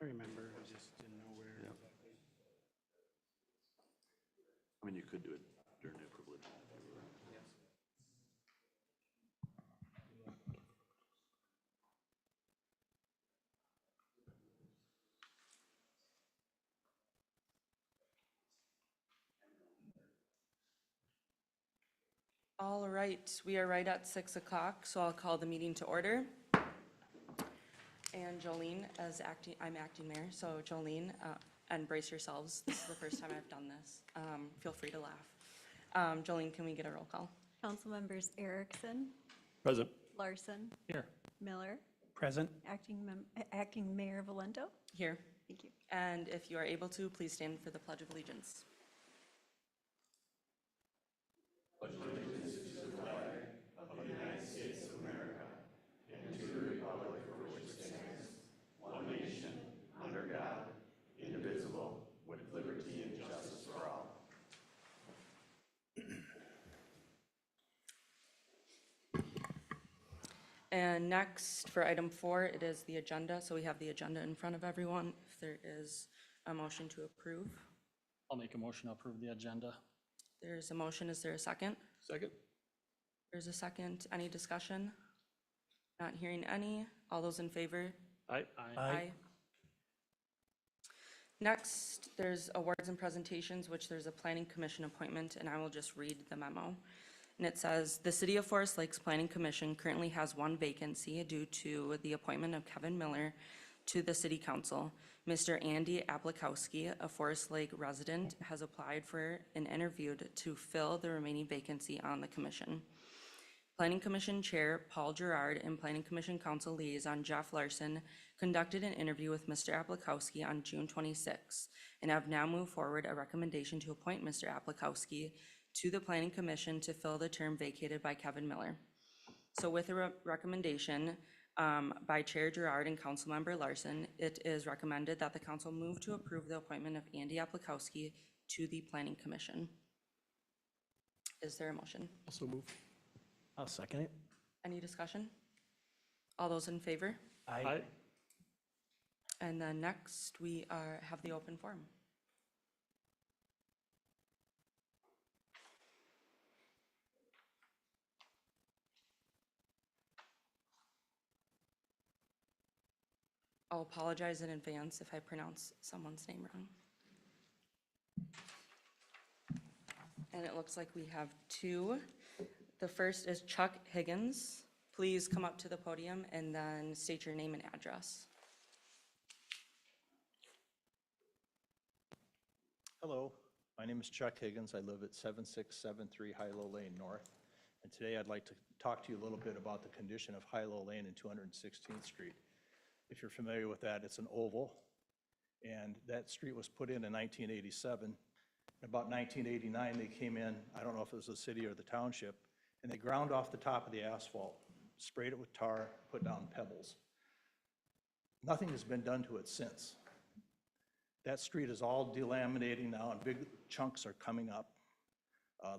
I remember, I just didn't know where Yeah. exactly. I mean, you could do it during the privilege. All right, we are right at 6 o'clock, so I'll call the meeting to order. And Jolene, I'm acting mayor, so Jolene, and brace yourselves, this is the first time I've done this. Feel free to laugh. Jolene, can we get a roll call? Council members Erickson, Present. Larson, Here. Miller, Present? Acting Mayor Valento. Here. Thank you. And if you are able to, please stand for the Pledge of Allegiance. And next, for item 4, it is the agenda. So we have the agenda in front of everyone. If there is a motion to approve. I'll make a motion to approve the agenda. There's a motion. Is there a second? Second. There's a second. Any discussion? Not hearing any. All those in favor? Aye. Aye. Next, there's awards and presentations, which there's a planning commission appointment, and I will just read the memo. And it says, the City of Forest Lakes Planning Commission currently has one vacancy due to the appointment of Kevin Miller to the City Council. Mr. Andy Aplikowski, a Forest Lake resident, has applied for and interviewed to fill the remaining vacancy on the commission. Planning Commission Chair Paul Gerard and Planning Commission Council Liaison Jeff Larson conducted an interview with Mr. Aplikowski on June 26 and have now moved forward a recommendation to appoint Mr. Aplikowski to the Planning Commission to fill the term vacated by Kevin Miller. So with a recommendation by Chair Gerard and Councilmember Larson, it is recommended that the council move to approve the appointment of Andy Aplikowski to the Planning Commission. Is there a motion? Also move. I'll second it. Any discussion? All those in favor? Aye. And then next, we have the open forum. I'll apologize in advance if I pronounce someone's name wrong. And it looks like we have two. The first is Chuck Higgins. Please come up to the podium and then state your name and address. Hello, my name is Chuck Higgins. I live at 7673 Hilo Lane North. And today I'd like to talk to you a little bit about the condition of Hilo Lane and 216th Street. If you're familiar with that, it's an oval. And that street was put in 1987. About 1989, they came in, I don't know if it was the city or the township, and they ground off the top of the asphalt, sprayed it with tar, put down pebbles. Nothing has been done to it since. That street is all delaminating now and big chunks are coming up.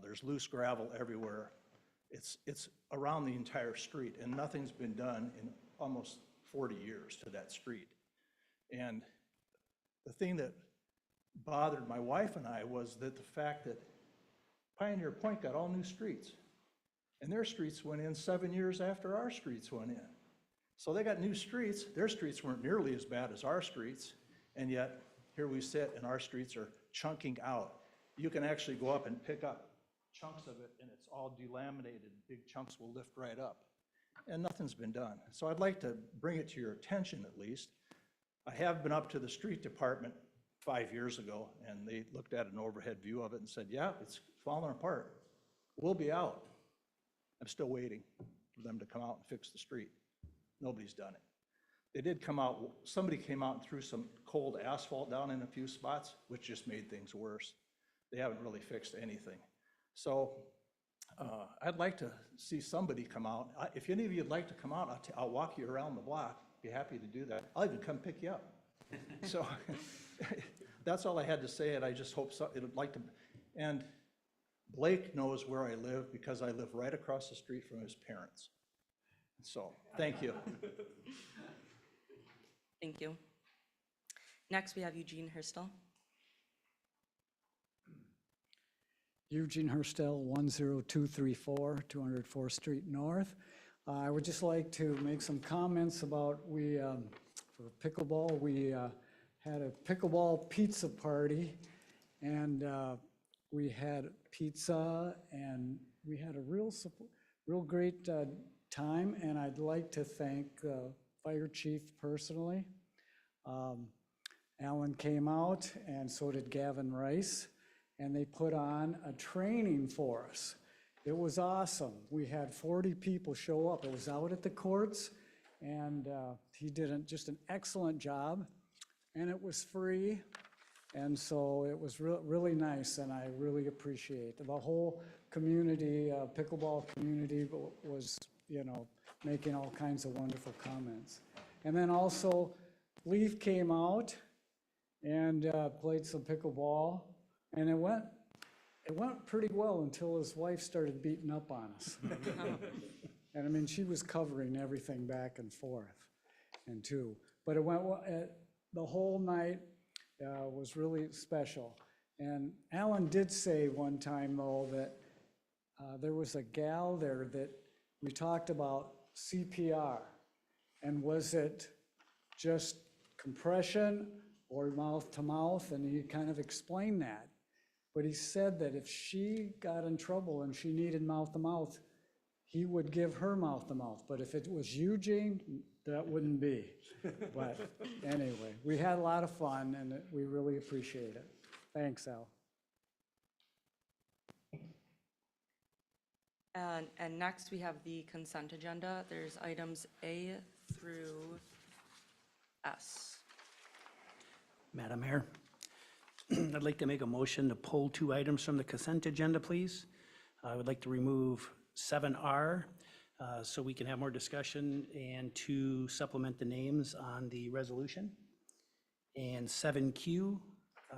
There's loose gravel everywhere. It's around the entire street and nothing's been done in almost 40 years to that street. And the thing that bothered my wife and I was that the fact that Pioneer Point got all new streets and their streets went in 7 years after our streets went in. So they got new streets. Their streets weren't nearly as bad as our streets, and yet here we sit and our streets are chunking out. You can actually go up and pick up chunks of it and it's all delaminated. Big chunks will lift right up and nothing's been done. So I'd like to bring it to your attention at least. I have been up to the street department 5 years ago and they looked at an overhead view of it and said, yeah, it's falling apart. We'll be out. I'm still waiting for them to come out and fix the street. Nobody's done it. They did come out, somebody came out and threw some cold asphalt down in a few spots, which just made things worse. They haven't really fixed anything. So I'd like to see somebody come out. If any of you'd like to come out, I'll walk you around the block. Be happy to do that. I'll even come pick you up. So that's all I had to say, and I just hope so, it'd like to, and Blake knows where I live because I live right across the street from his parents. So, thank you. Thank you. Next, we have Eugene Hurstel. Eugene Hurstel, 10234, 204th Street North. I would just like to make some comments about, for pickleball, we had a pickleball pizza party, and we had pizza, and we had a real great time, and I'd like to thank Fire Chief personally. Alan came out, and so did Gavin Rice, and they put on a training for us. It was awesome. We had 40 people show up. It was out at the courts, and he did just an excellent job, and it was free, and so it was really nice, and I really appreciate it. The whole community, pickleball community was, making all kinds of wonderful comments. And then also, Leaf came out and played some pickleball, and it went pretty well until his wife started beating up on us. And I mean, she was covering everything back and forth and two. But it went, the whole night was really special. And Alan did say one time though that there was a gal there that we talked about CPR. And was it just compression or mouth to mouth? And he kind of explained that. But he said that if she got in trouble and she needed mouth to mouth, he would give her mouth to mouth. But if it was Eugene, that wouldn't be. But anyway, we had a lot of fun and we really appreciate it. Thanks, Al. And next, we have the consent agenda. There's items A through S. Madam Mayor, I'd like to make a motion to pull 2 items from the consent agenda, please. I would like to remove 7R so we can have more discussion and to supplement the names on the resolution, and 7Q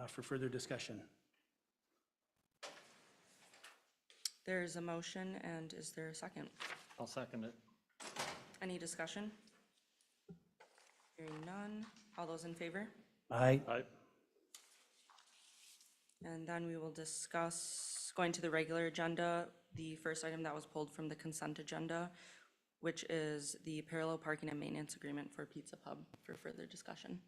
for further discussion. There's a motion, and is there a second? I'll second it. Any discussion? Hearing none. All those in favor? Aye. Aye. And then we will discuss, going to the regular agenda, the first item that was pulled from the consent agenda, which is the parallel parking and maintenance agreement for Pizza Pub for further discussion.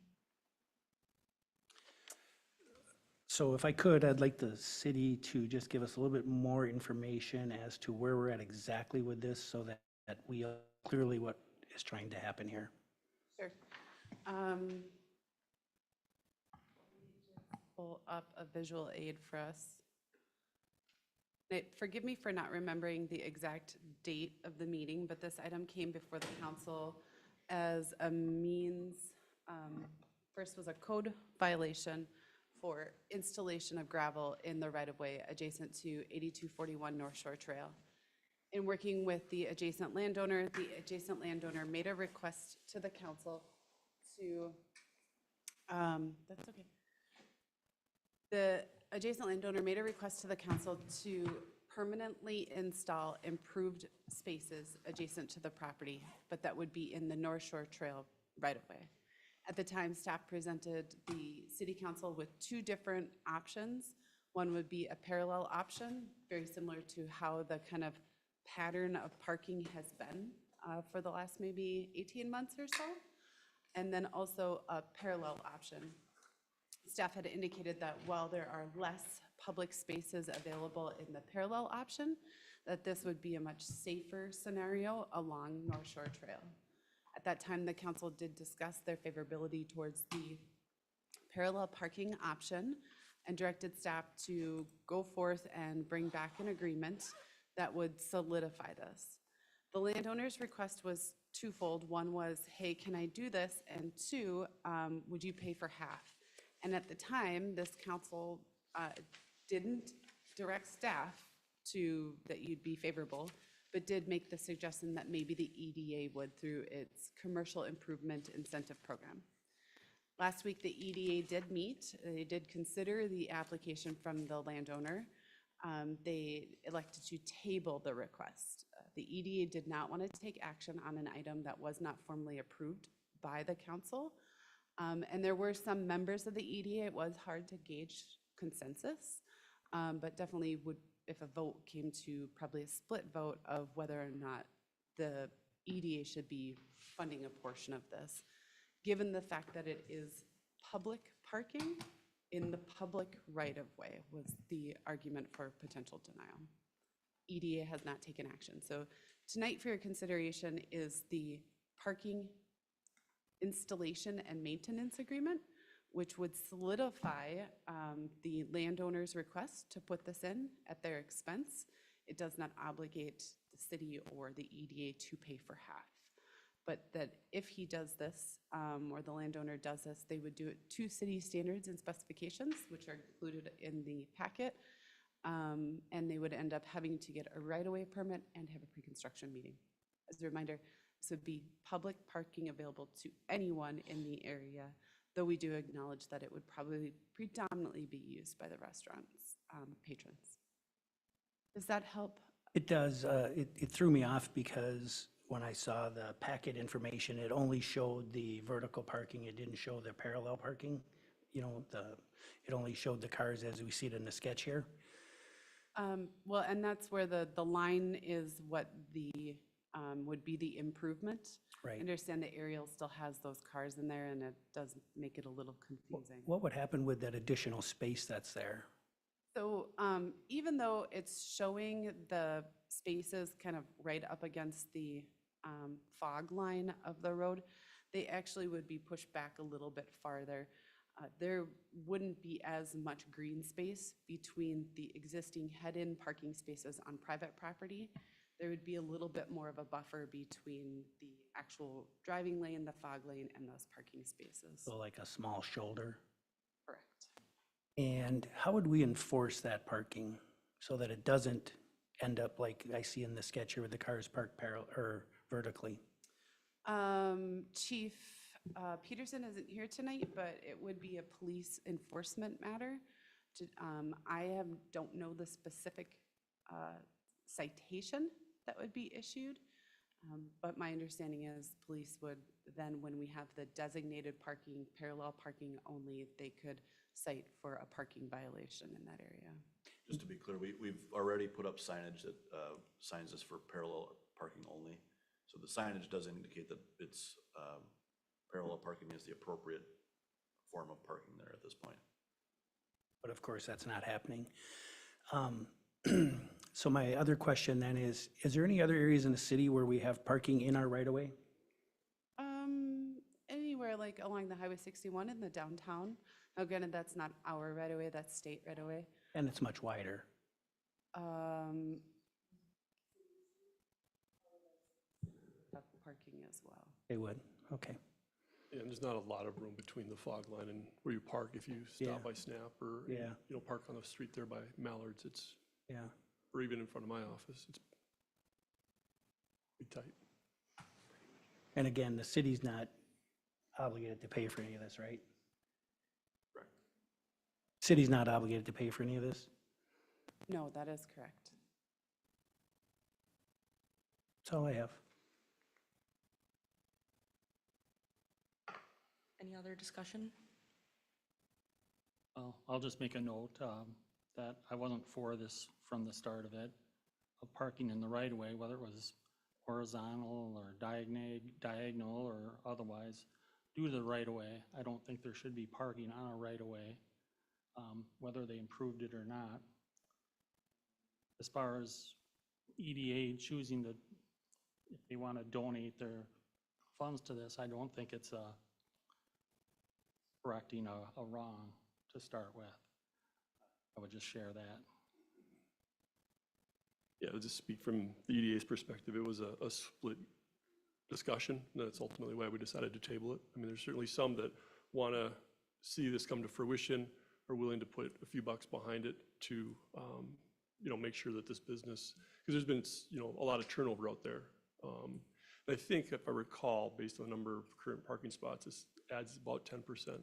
So if I could, I'd like the city to just give us a little bit more information as to where we're at exactly with this so that we know clearly what is trying to happen here. Sure. Pull up a visual aid for us. Forgive me for not remembering the exact date of the meeting, but this item came before the council as a means, first was a code violation for installation of gravel in the right-of-way adjacent to 8241 North Shore Trail. In working with the adjacent landowner made a request to the council to, that's okay. The adjacent landowner made a request to the council to permanently install improved spaces adjacent to the property, but that would be in the North Shore Trail right-of-way. At the time, staff presented the city council with 2 different options. One would be a parallel option, very similar to how the kind of pattern of parking has been for the last maybe 18 months or so, and then also a parallel option. Staff had indicated that while there are less public spaces available in the parallel option, that this would be a much safer scenario along North Shore Trail. At that time, the council did discuss their favorability towards the parallel parking option and directed staff to go forth and bring back an agreement that would solidify this. The landowner's request was twofold. One was, hey, can I do this? And 2, would you pay for half? And at the time, this council didn't direct staff that you'd be favorable, but did make the suggestion that maybe the EDA would through its Commercial Improvement Incentive Program. Last week, the EDA did meet. They did consider the application from the landowner. They elected to table the request. The EDA did not want to take action on an item that was not formally approved by the council. And there were some members of the EDA, it was hard to gauge consensus, but definitely would, if a vote came to probably a split vote of whether or not the EDA should be funding a portion of this, given the fact that it is public parking in the public right-of-way was the argument for potential denial. EDA has not taken action. So tonight for your consideration is the parking installation and maintenance agreement, which would solidify the landowner's request to put this in at their expense. It does not obligate the city or the EDA to pay for half. But that if he does this, or the landowner does this, they would do it to city standards and specifications, which are included in the packet. And they would end up having to get a right-of-way permit and have a pre-construction meeting. As a reminder, this would be public parking available to anyone in the area, though we do acknowledge that it would probably predominantly be used by the restaurant's patrons. Does that help? It does. It threw me off because when I saw the packet information, it only showed the vertical parking. It didn't show the parallel parking. You know, it only showed the cars as we see it in the sketch here. Well, and that's where the line is what the, would be the improvement. Right. I understand the aerial still has those cars in there and it does make it a little confusing. What would happen with that additional space that's there? So even though it's showing the spaces kind of right up against the fog line of the road, they actually would be pushed back a little bit farther. There wouldn't be as much green space between the existing head-in parking spaces on private property. There would be a little bit more of a buffer between the actual driving lane, the fog lane, and those parking spaces. So like a small shoulder? Correct. And how would we enforce that parking so that it doesn't end up like I see in the sketch here with the cars parked parallel or vertically? Chief Peterson isn't here tonight, but it would be a police enforcement matter. Don't know the specific citation that would be issued, but my understanding is police would then, when we have the designated parking, parallel parking only, they could cite for a parking violation in that area. Just to be clear, we've already put up signage that signs this for parallel parking only. So the signage does indicate that it's parallel parking is the appropriate form of parking there at this point. But of course, that's not happening. So my other question then is there any other areas in the city where we have parking in our right-of-way? Anywhere like along the Highway 61 in the downtown. Now granted, that's not our right of way, that's state right of way. And it's much wider. Parking as well. They would, okay. Yeah, and there's not a lot of room between the fog line and where you park. If you Yeah. stop by Snap or, Yeah. you know, park on the street there by Mallards, it's, Yeah. or even in front of my office, it's pretty tight. And again, the city's not obligated to pay for any of this, right? Correct. City's not obligated to pay for any of this? No, that is correct. That's all I have. Any other discussion? Well, I'll just make a note that I wasn't for this from the start of it, of parking in the right of way, whether it was horizontal or diagonal or otherwise. Due to the right of way, I don't think there should be parking on a right of way, whether they improved it or not. As far as EDA choosing to, if they want to donate their funds to this, I don't think it's correcting a wrong to start with. I would just share that. Yeah, I'll just speak from the EDA's perspective. It was a split discussion. And that's ultimately why we decided to table it. I mean, there's certainly some that want to see this come to fruition, are willing to put a few bucks behind it to, you know, make sure that this business, because there's been, you know, a lot of turnover out there. And I think if I recall, based on the number of current parking spots, this adds about 10%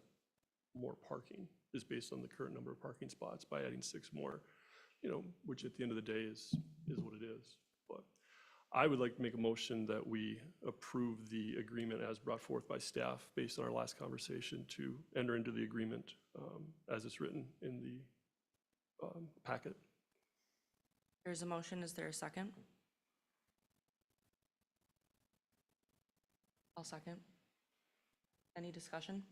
more parking is based on the current number of parking spots by adding 6 more, you know, which at the end of the day is what it is. But I would like to make a motion that we approve the agreement as brought forth by staff based on our last conversation to enter into the agreement as it's written in the packet. There's a motion. Is there a second? I'll second. Any discussion?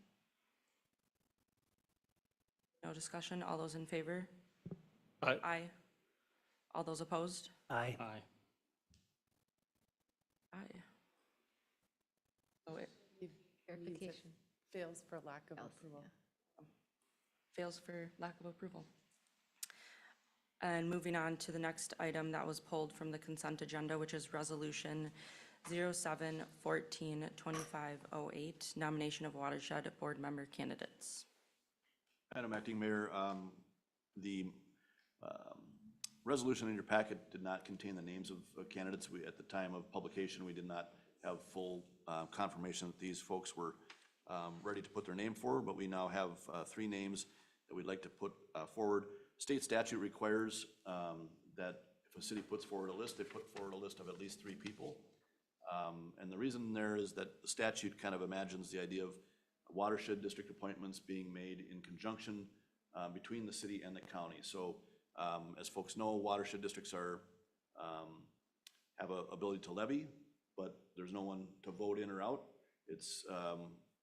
No discussion. All those in favor? Aye. Aye. All those opposed? Aye. Aye. Aye. Oh, it Verification. Fails for lack of approval. fails for lack of approval. And moving on to the next item that was pulled from the consent agenda, which is Resolution 07-14-2508, nomination of watershed board member candidates. Madam Acting Mayor, the resolution in your packet did not contain the names of candidates. At the time of publication, we did not have full confirmation that these folks were ready to put their name forward, but we now have 3 names that we'd like to put forward. State statute requires that if a city puts forward a list, they put forward a list of at least 3 people. And the reason there is that the statute kind of imagines the idea of watershed district appointments being made in conjunction between the city and the county. So as folks know, watershed districts are, have a ability to levy, but there's no one to vote in or out. It's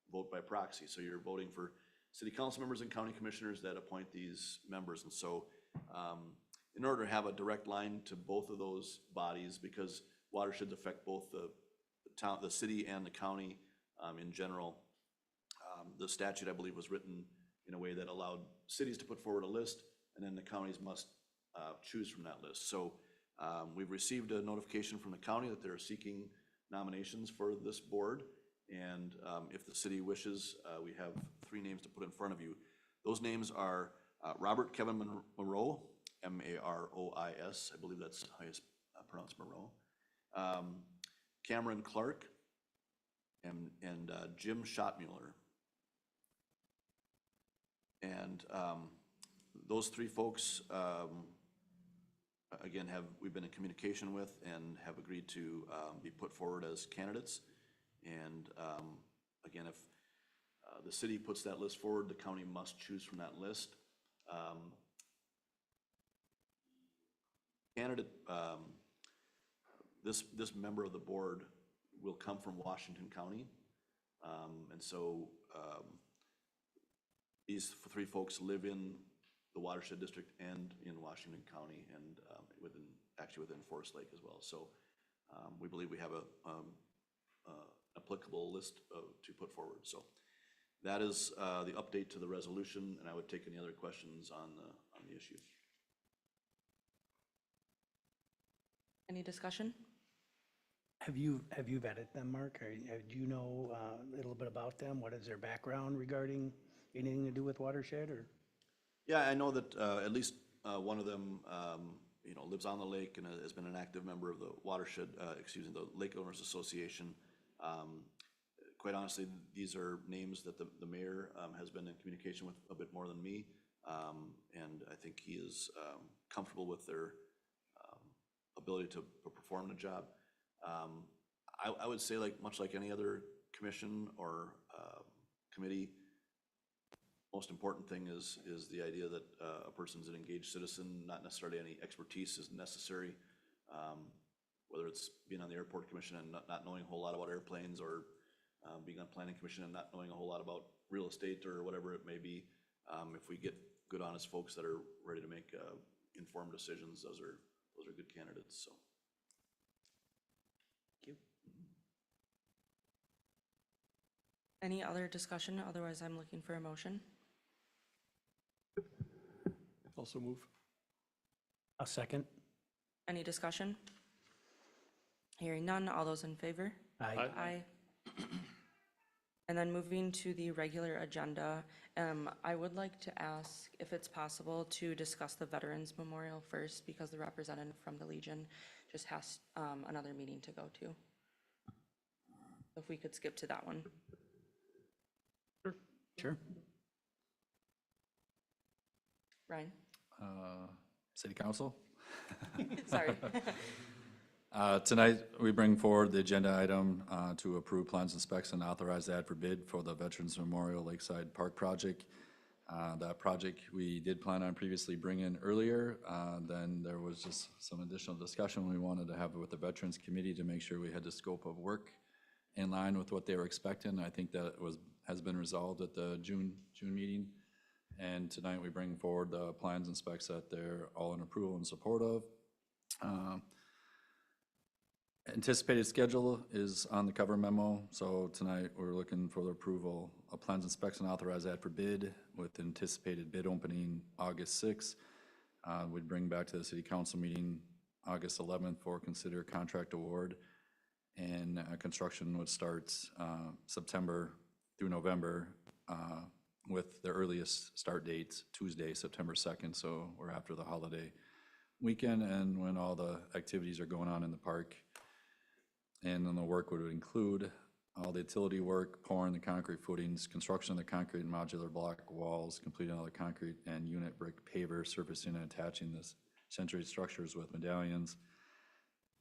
vote by proxy. So you're voting for city council members and county commissioners that appoint these members. And so in order to have a direct line to both of those bodies, because watersheds affect both the town, the city and the county in general, the statute, I believe, was written in a way that allowed cities to put forward a list, and then the counties must choose from that list. So we've received a notification from the county that they're seeking nominations for this board. And if the city wishes, we have 3 names to put in front of you. Those names are Robert Kevin Moreau, M-A-R-O-I-S, I believe that's how you pronounce Moreau, Cameron Clark, and Jim Schottmuller. And those 3 folks, again, we've been in communication with and have agreed to be put forward as candidates. And again, if the city puts that list forward, the county must choose from that list. Candidate, this member of the board will come from Washington County. And so these 3 folks live in the watershed district and in Washington County, and actually within Forest Lake as well. So we believe we have a applicable list to put forward. So that is the update to the resolution, and I would take any other questions on the issue. Any discussion? Have you vetted them, Mark? Or do you know a little bit about them? What is their background regarding anything to do with watershed, or? Yeah, I know that at least one of them, lives on the lake and has been an active member of the watershed, the Lake Owners Association. Quite honestly, these are names that the mayor has been in communication with a bit more than me, and I think he is comfortable with their ability to perform the job. I would say, much like any other commission or committee, most important thing is the idea that a person's an engaged citizen, not necessarily any expertise is necessary. Whether it's being on the airport commission and not knowing a whole lot about airplanes, or being on planning commission and not knowing a whole lot about real estate or whatever it may be. If we get good, honest folks that are ready to make informed decisions, those are good candidates, so. Thank you. Any other discussion? Otherwise, I'm looking for a motion. Also move. A second? Any discussion? Hearing none. All those in favor? Aye. Aye. And then moving to the regular agenda, I would like to ask if it's possible to discuss the Veterans Memorial first, because the representative from the Legion just has another meeting to go to. If we could skip to that one. Sure. Ryan? City Council? Sorry. Tonight, we bring forward the agenda item to approve plans and specs and authorize the ad for bid for the Veterans Memorial Lakeside Park project. That project we did plan on previously bringing earlier. Then there was just some additional discussion we wanted to have with the Veterans Committee to make sure we had the scope of work in line with what they were expecting. I think that has been resolved at the June meeting. And tonight, we bring forward the plans and specs that they're all in approval and support of. Anticipated schedule is on the cover memo, so tonight we're looking for the approval of plans and specs and authorize ad for bid with anticipated bid opening August 6th. We'd bring back to the city council meeting August 11th for consider contract award, and construction would start September through November with the earliest start dates Tuesday, September 2nd, so we're after the holiday weekend and when all the activities are going on in the park. And then the work would include all the utility work, pouring the concrete footings, construction of the concrete and modular block walls, completing all the concrete and unit brick paver, surfacing and attaching the century structures with medallions.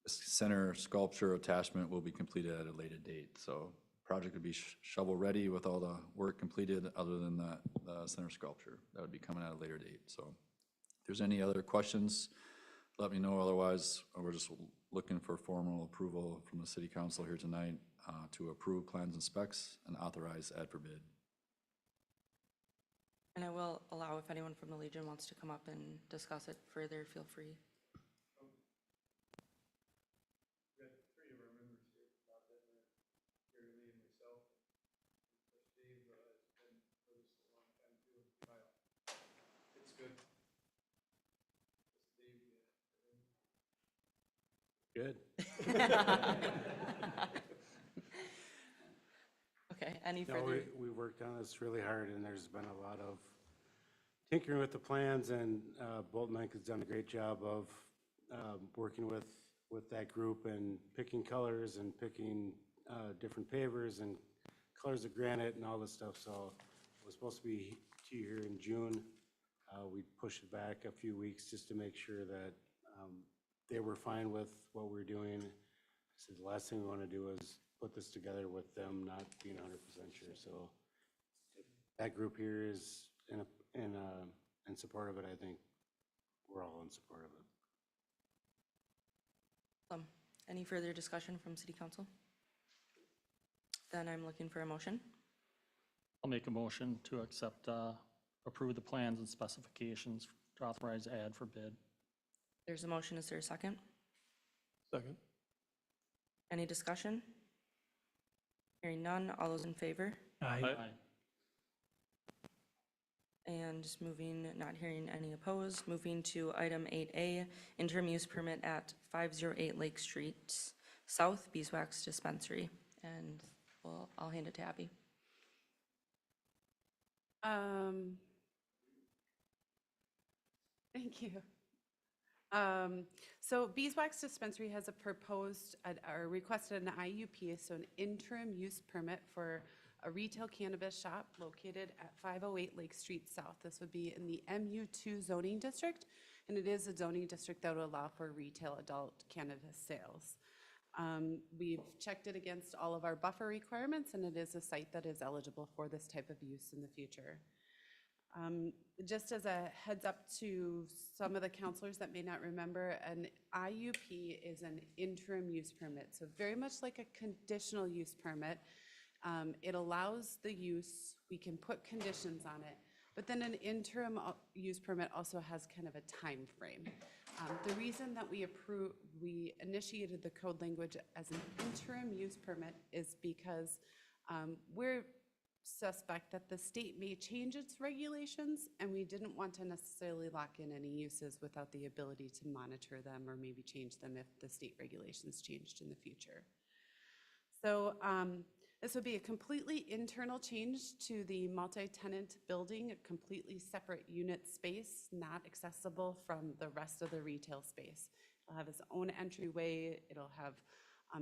Center sculpture attachment will be completed at a later date. So project would be shovel ready with all the work completed other than the center sculpture. That would be coming at a later date. So if there's any other questions, let me know. Otherwise, we're just looking for formal approval from the city council here tonight to approve plans and specs and authorize ad for bid. And I will allow if anyone from the Legion wants to come up and discuss it further, feel free. Good. Okay, any No, further? we worked on this really hard, and there's been a lot of tinkering with the plans, and Bolton Mike has done a great job of working with that group and picking colors and picking different pavers and colors of granite and all this stuff. So it was supposed to be to you here in June. We pushed it back a few weeks just to make sure that they were fine with what we're doing. So the last thing we want to do is put this together with them not being 100% sure. So if that group here is in support of it, I think we're all in support of it. Any further discussion from city council? Then I'm looking for a motion. I'll make a motion to accept, approve the plans and specifications to authorize ad for bid. There's a motion. Is there a second? Second. Any discussion? Hearing none. All those in favor? Aye. And just moving, not hearing any opposed, moving to item 8A, interim use permit at 508 Lake Street South, Beeswax Dispensary. And I'll hand it to Abby. Thank you. So Beeswax Dispensary has a proposed, or requested an IUP, so an interim use permit for a retail cannabis shop located at 508 Lake Street South. This would be in the MU2 zoning district, and it is a zoning district that would allow for retail adult cannabis sales. We've checked it against all of our buffer requirements, and it is a site that is eligible for this type of use in the future. Just as a heads up to some of the counselors that may not remember, an IUP is an interim use permit. So very much like a conditional use permit, it allows the use, we can put conditions on it, but then an interim use permit also has kind of a time frame. The reason that we initiated the code language as an interim use permit is because we're suspect that the state may change its regulations, and we didn't want to necessarily lock in any uses without the ability to monitor them or maybe change them if the state regulations changed in the future. So this would be a completely internal change to the multi-tenant building, a completely separate unit space, not accessible from the rest of the retail space. It'll have its own entryway. It'll have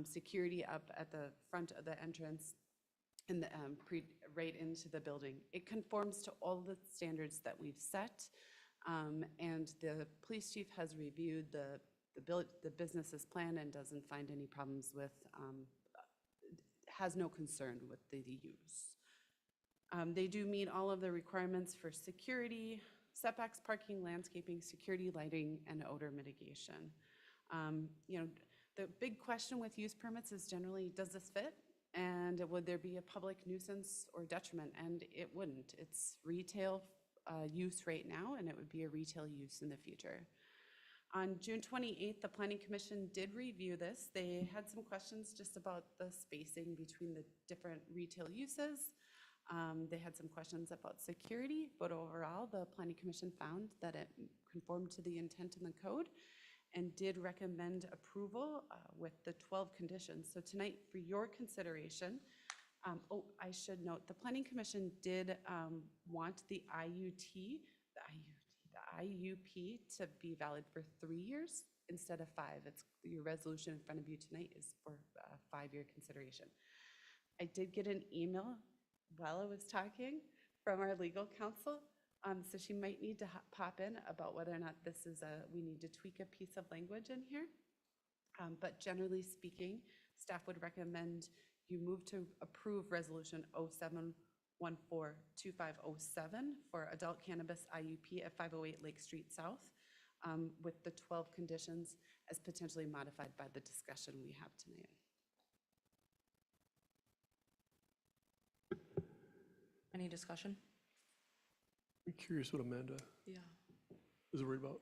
security up at the front of the entrance and right into the building. It conforms to all the standards that we've set, and the police chief has reviewed the the business's plan and doesn't find any problems with, has no concern with the use. They do meet all of the requirements for security, setbacks, parking, landscaping, security, lighting, and odor mitigation. You know, the big question with use permits is generally, does this fit? And would there be a public nuisance or detriment? And it wouldn't. It's retail use right now, and it would be a retail use in the future. On June 28th, the Planning Commission did review this. They had some questions just about the spacing between the different retail uses. They had some questions about security, but overall, the Planning Commission found that it conformed to the intent in the code and did recommend approval with the 12 conditions. So tonight, for your consideration, I should note, the Planning Commission did want the IUP to be valid for 3 years instead of 5. Your resolution in front of you tonight is for a 5-year consideration. I did get an email while I was talking from our legal counsel, so she might need to pop in about whether or not this is we need to tweak a piece of language in here. But generally speaking, staff would recommend you move to approve resolution 07142507 for adult cannabis IUP at 508 Lake Street South, with the 12 conditions as potentially modified by the discussion we have tonight. Any discussion? I'm curious what Amanda is worried about.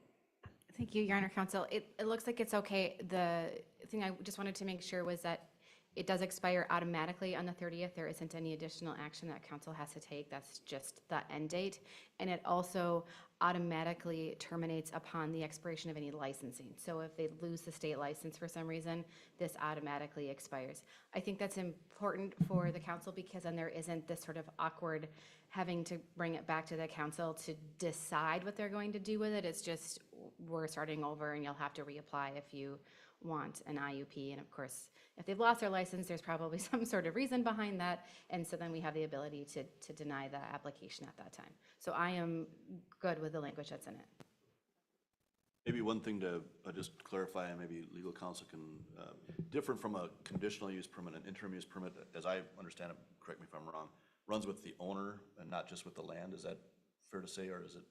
Thank you, Your Honor Counsel. It looks like it's okay. The thing I just wanted to make sure was that it does expire automatically on the 30th. There isn't any additional action that council has to take. That's just the end date. And it also automatically terminates upon the expiration of any licensing. So if they lose the state license for some reason, this automatically expires. I think that's important for the council because then there isn't this sort of awkward having to bring it back to the council to decide what they're going to do with it. It's just, we're starting over and you'll have to reapply if you want an IUP. And of course, if they've lost their license, there's probably some sort of reason behind that. And so then we have the ability to deny the application at that time. So I am good with the language that's in it. Maybe one thing to just clarify, and maybe legal counsel can, different from a conditional use permit, an interim use permit, as I understand it, correct me if I'm wrong, runs with the owner and not just with the land. Is that fair to say, or is it,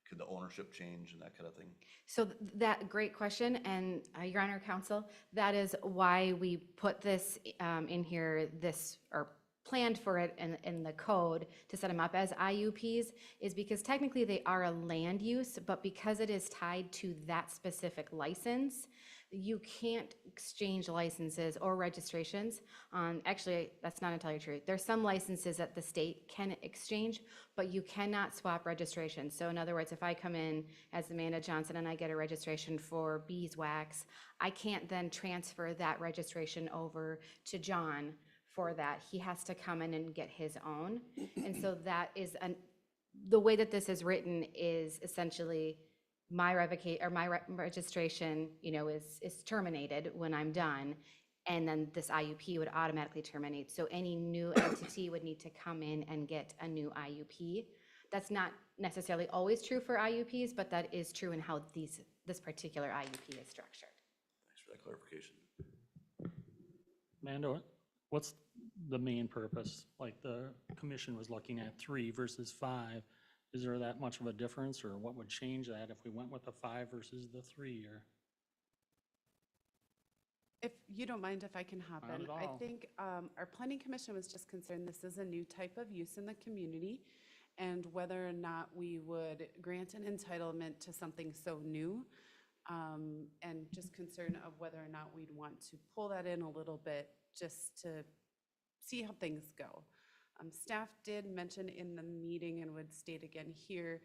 could the ownership change and that kind of thing? So that, great question, and Your Honor Counsel, that is why we put this in here, or planned for it in the code to set them up as IUPs, is because technically they are a land use, but because it is tied to that specific license, you can't exchange licenses or registrations. Actually, that's not entirely true. There's some licenses that the state can exchange, but you cannot swap registrations. So in other words, if I come in as Amanda Johnson and I get a registration for beeswax, I can't then transfer that registration over to John for that. He has to come in and get his own. And so that is the way that this is written is essentially my registration, is terminated when I'm done, and then this IUP would automatically terminate. So any new entity would need to come in and get a new IUP. That's not necessarily always true for IUPs, but that is true in how this particular IUP is structured. Thanks for that clarification. Amanda, what's the main purpose? Like the commission was looking at 3 versus 5. Is there that much of a difference, or what would change that if we went with the 5 versus the 3? Or If you don't mind if I can hop Not in. at I all. think our planning commission was just concerned this is a new type of use in the community, and whether or not we would grant an entitlement to something so new, and just concern of whether or not we'd want to pull that in a little bit just to see how things go. Staff did mention in the meeting and would state again here,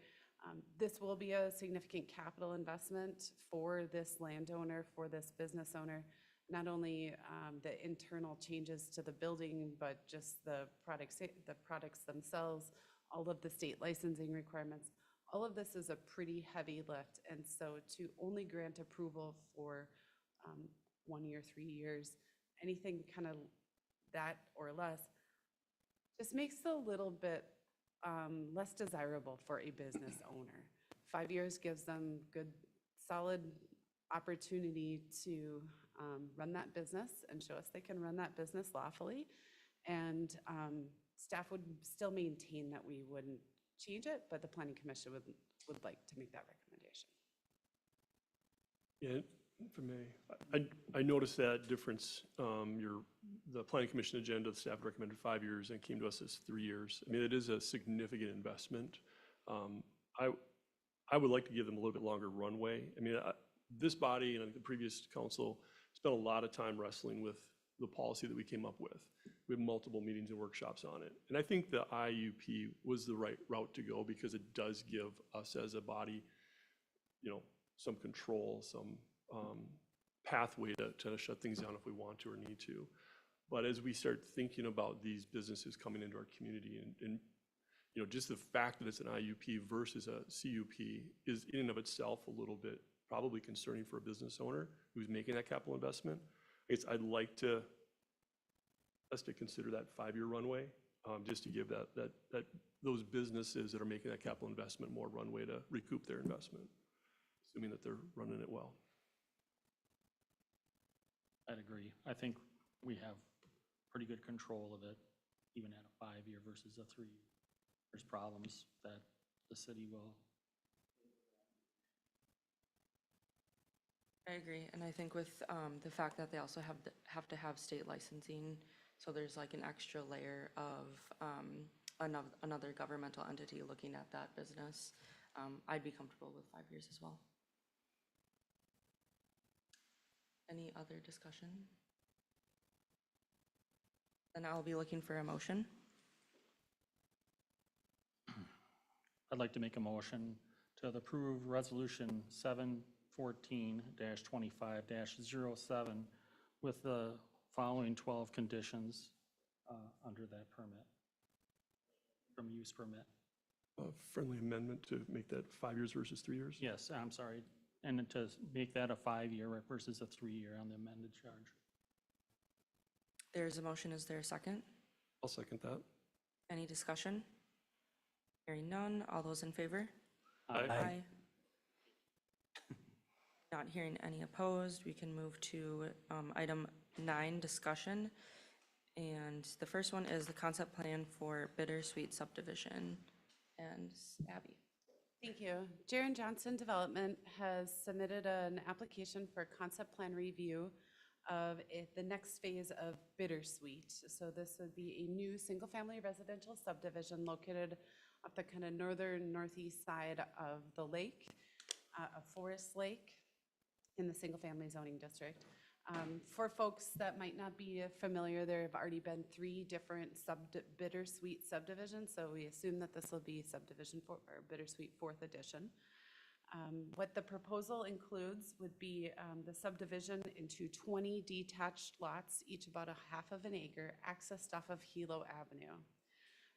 this will be a significant capital investment for this landowner, for this business owner. Not only the internal changes to the building, but just the products themselves, all of the state licensing requirements. All of this is a pretty heavy lift, and so to only grant approval for 1 year, 3 years, anything kind of that or less, just makes it a little bit less desirable for a business owner. 5 years gives them good, solid opportunity to run that business and show us they can run that business lawfully. And staff would still maintain that we wouldn't change it, but the planning commission would like to make that recommendation. Yeah, if I may, I noticed that difference, the planning commission agenda, the staff recommended 5 years and came to us as 3 years. I mean, it is a significant investment. I would like to give them a little bit longer runway. I mean, this body and I think the previous council spent a lot of time wrestling with the policy that we came up with. We have multiple meetings and workshops on it. And I think the IUP was the right route to go because it does give us as a body, some control, some pathway to shut things down if we want to or need to. But as we start thinking about these businesses coming into our community and just the fact that it's an IUP versus a CUP is in and of itself a little bit probably concerning for a business owner who's making that capital investment. I guess I'd like us to consider that 5-year runway, just to give those businesses that are making that capital investment more runway to recoup their investment, assuming that they're running it well. I'd agree. I think we have pretty good control of it, even at a 5-year versus a 3. There's problems that the city will. I agree, and I think with the fact that they also have to have state licensing, so there's like an extra layer of another governmental entity looking at that business, I'd be comfortable with 5 years as well. Any other discussion? Then I'll be looking for a motion. I'd like to make a motion to approve Resolution 714-25-07 with the following 12 conditions under that permit, from use permit. A friendly amendment to make that 5 years versus 3 years? Yes, I'm sorry. And to make that a 5-year versus a 3-year on the amended charge. There's a motion, is there a second? I'll second that. Any discussion? Hearing none, all those in favor? Aye. Not hearing any opposed, we can move to item 9, discussion. And the first one is the concept plan for Bittersweet subdivision. And Abby. Thank you. Jaron Johnson Development has submitted an application for concept plan review of the next phase of Bittersweet. So this would be a new single-family residential subdivision located up the kind of northern northeast side of the lake, of Forest Lake, in the single-family zoning district. For folks that might not be familiar, there have already been 3 different Bittersweet subdivisions, so we assume that this will be subdivision or Bittersweet 4th edition. What the proposal includes would be the subdivision into 20 detached lots, each about 1/2 acre, accessed off of Hilo Avenue.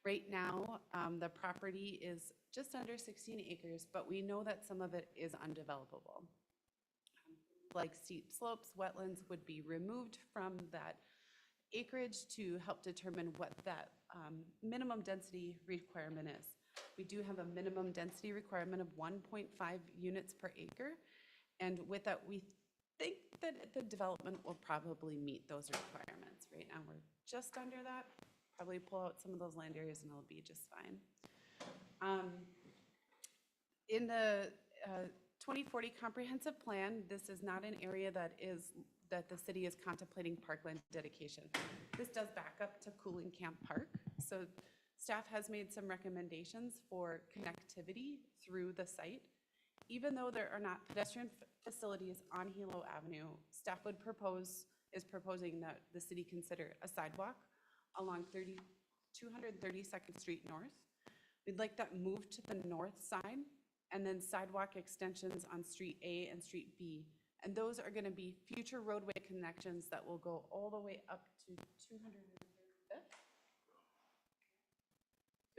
Right now, the property is just under 16 acres, but we know that some of it is undevelopable. Like steep slopes, wetlands would be removed from that acreage to help determine what that minimum density requirement is. We do have a minimum density requirement of 1.5 units per acre. And with that, we think that the development will probably meet those requirements. Right now, we're just under that. Probably pull out some of those land areas and it'll be just fine. In the 2040 comprehensive plan, this is not an area that the city is contemplating parkland dedication. This does back up to Cooling Camp Park. So staff has made some recommendations for connectivity through the site. Even though there are not pedestrian facilities on Hilo Avenue, staff is proposing that the city consider a sidewalk along 232nd Street North. We'd like that moved to the north side, and then sidewalk extensions on Street A and Street B. And those are going to be future roadway connections that will go all the way up to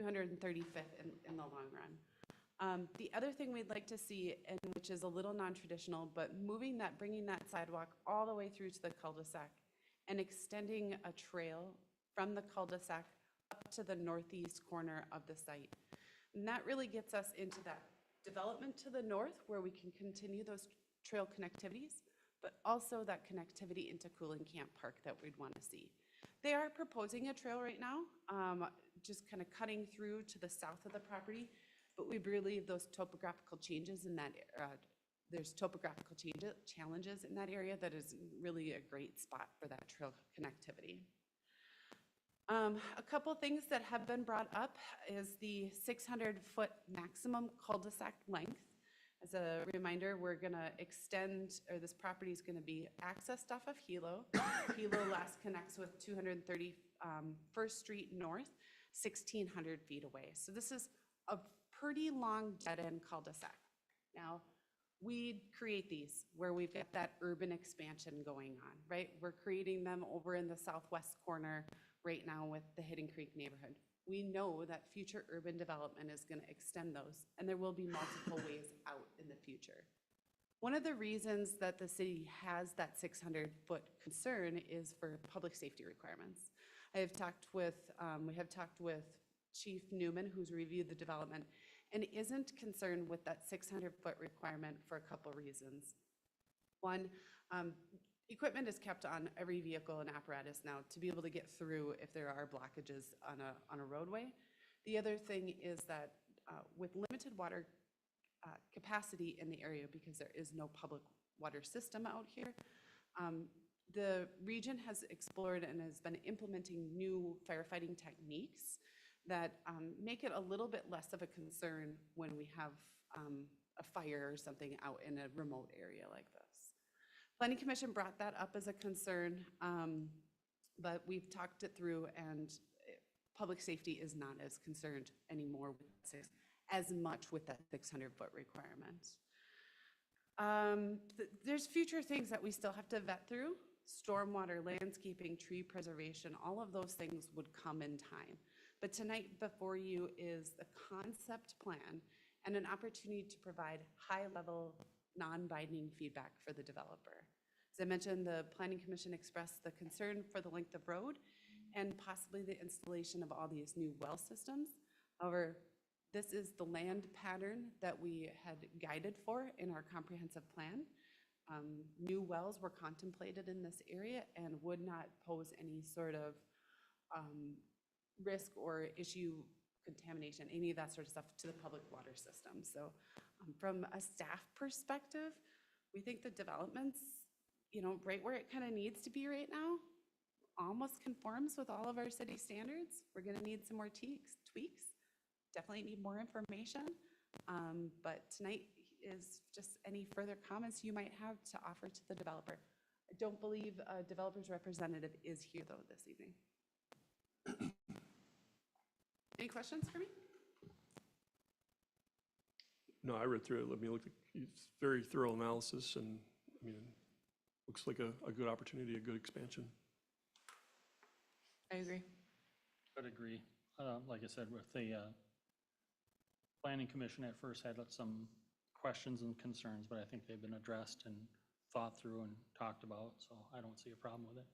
235th in the long run. The other thing we'd like to see, and which is a little non-traditional, but bringing that sidewalk all the way through to the cul-de-sac and extending a trail from the cul-de-sac up to the northeast corner of the site. And that really gets us into that development to the north where we can continue those trail connectivities, but also that connectivity into Cooling Camp Park that we'd want to see. They are proposing a trail right now, just kind of cutting through to the south of the property, but we believe those topographical changes in that, there's topographical challenges in that area that is really a great spot for that trail connectivity. A couple things that have been brought up is the 600-foot maximum cul-de-sac length. As a reminder, we're gonna extend, or this property is gonna be accessed off of Hilo. Hilo last connects with 230 First Street North, 1,600 feet away. So this is a pretty long dead-end cul-de-sac. Now, we create these where we've got that urban expansion going on, right? We're creating them over in the southwest corner right now with the Hidden Creek neighborhood. We know that future urban development is going to extend those, and there will be multiple ways out in the future. One of the reasons that the city has that 600-foot concern is for public safety requirements. We have talked with Chief Newman, who's reviewed the development, and isn't concerned with that 600-foot requirement for a couple reasons. One, equipment is kept on every vehicle and apparatus now to be able to get through if there are blockages on a roadway. The other thing is that with limited water capacity in the area, because there is no public water system out here, the region has explored and has been implementing new firefighting techniques that make it a little bit less of a concern when we have a fire or something out in a remote area like this. Planning Commission brought that up as a concern, but we've talked it through, and public safety is not as concerned anymore as much with that 600-foot requirement. There's future things that we still have to vet through. Stormwater, landscaping, tree preservation, all of those things would come in time. But tonight before you is the concept plan and an opportunity to provide high-level, non-binding feedback for the developer. As I mentioned, the Planning Commission expressed the concern for the length of road and possibly the installation of all these new well systems. However, this is the land pattern that we had guided for in our comprehensive plan. New wells were contemplated in this area and would not pose any sort of risk or issue contamination, any of that sort of stuff to the public water system. So from a staff perspective, we think the development's, right where it kind of needs to be right now, almost conforms with all of our city standards. We're gonna need some more tweaks, definitely need more information. But tonight is just any further comments you might have to offer to the developer. I don't believe a developer's representative is here though this evening. Any questions for me? No, I read through it. It's very thorough analysis, and looks like a good opportunity, a good expansion. I agree. I'd agree. Like I said, with the Planning Commission at first had some questions and concerns, but I think they've been addressed and thought through and talked about, so I don't see a problem with it.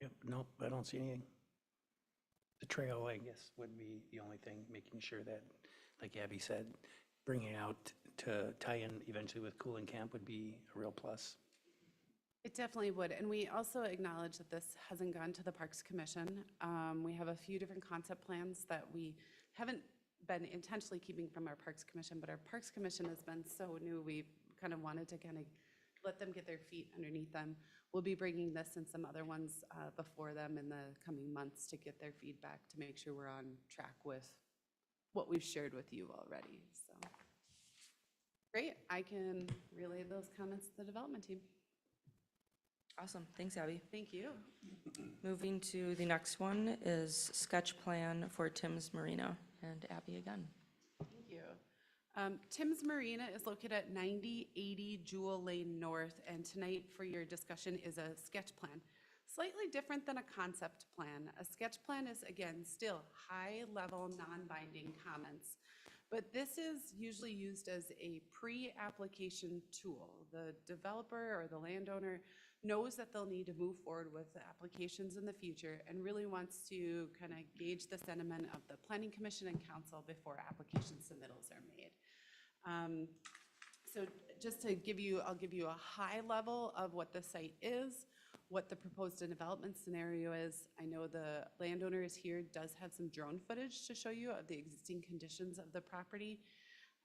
Yep, nope, I don't see anything. The trail, I guess, would be the only thing, making sure that, like Abby said, bringing out to tie in eventually with Cooling Camp would be a real plus. It definitely would, and we also acknowledge that this hasn't gone to the Parks Commission. We have a few different concept plans that we haven't been intentionally keeping from our Parks Commission, but our Parks Commission has been so new, we kind of wanted to let them get their feet underneath them. We'll be bringing this and some other ones before them in the coming months to get their feedback to make sure we're on track with what we've shared with you already. So great, I can relay those comments to the development team. Awesome, thanks Abby. Thank you. Moving to the next one is sketch plan for Tim's Marina, and Abby again. Thank you. Tim's Marina is located at 9080 Jewel Lane North, and tonight for your discussion is a sketch plan. Slightly different than a concept plan. A sketch plan is, again, still high-level, non-binding comments, but this is usually used as a pre-application tool. The developer or the landowner knows that they'll need to move forward with applications in the future and really wants to kind of gauge the sentiment of the Planning Commission and Council before application submittals are made. So just to give you, I'll give you a high level of what the site is, what the proposed development scenario is. I know the landowner is here, does have some drone footage to show you of the existing conditions of the property.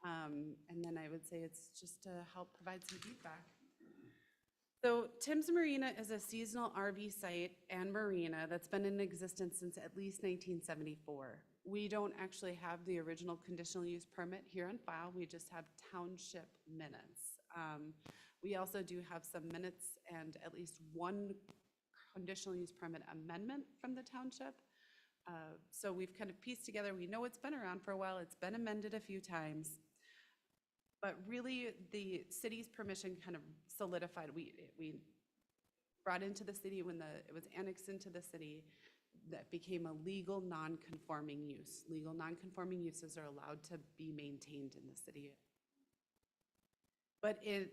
And then I would say it's just to help provide some feedback. So Tim's Marina is a seasonal RV site and marina that's been in existence since at least 1974. We don't actually have the original conditional use permit here on file. We just have township minutes. We also do have some minutes and at least one conditional use permit amendment from the township. So we've kind of pieced together, we know it's been around for a while, it's been amended a few times. But really, the city's permission kind of solidified, we brought into the city when it was annexed into the city, that became a legal non-conforming use. Legal non-conforming uses are allowed to be maintained in the city. But in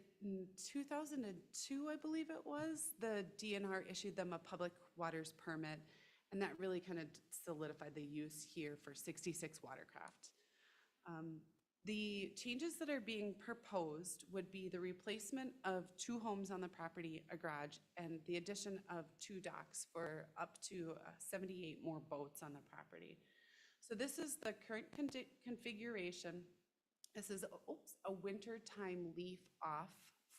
2002, I believe it was, the DNR issued them a public waters permit, and that really kind of solidified the use here for 66 Watercraft. The changes that are being proposed would be the replacement of 2 homes on the property, a garage, and the addition of 2 docks for up to 78 more boats on the property. So this is the current configuration. This is a wintertime leaf off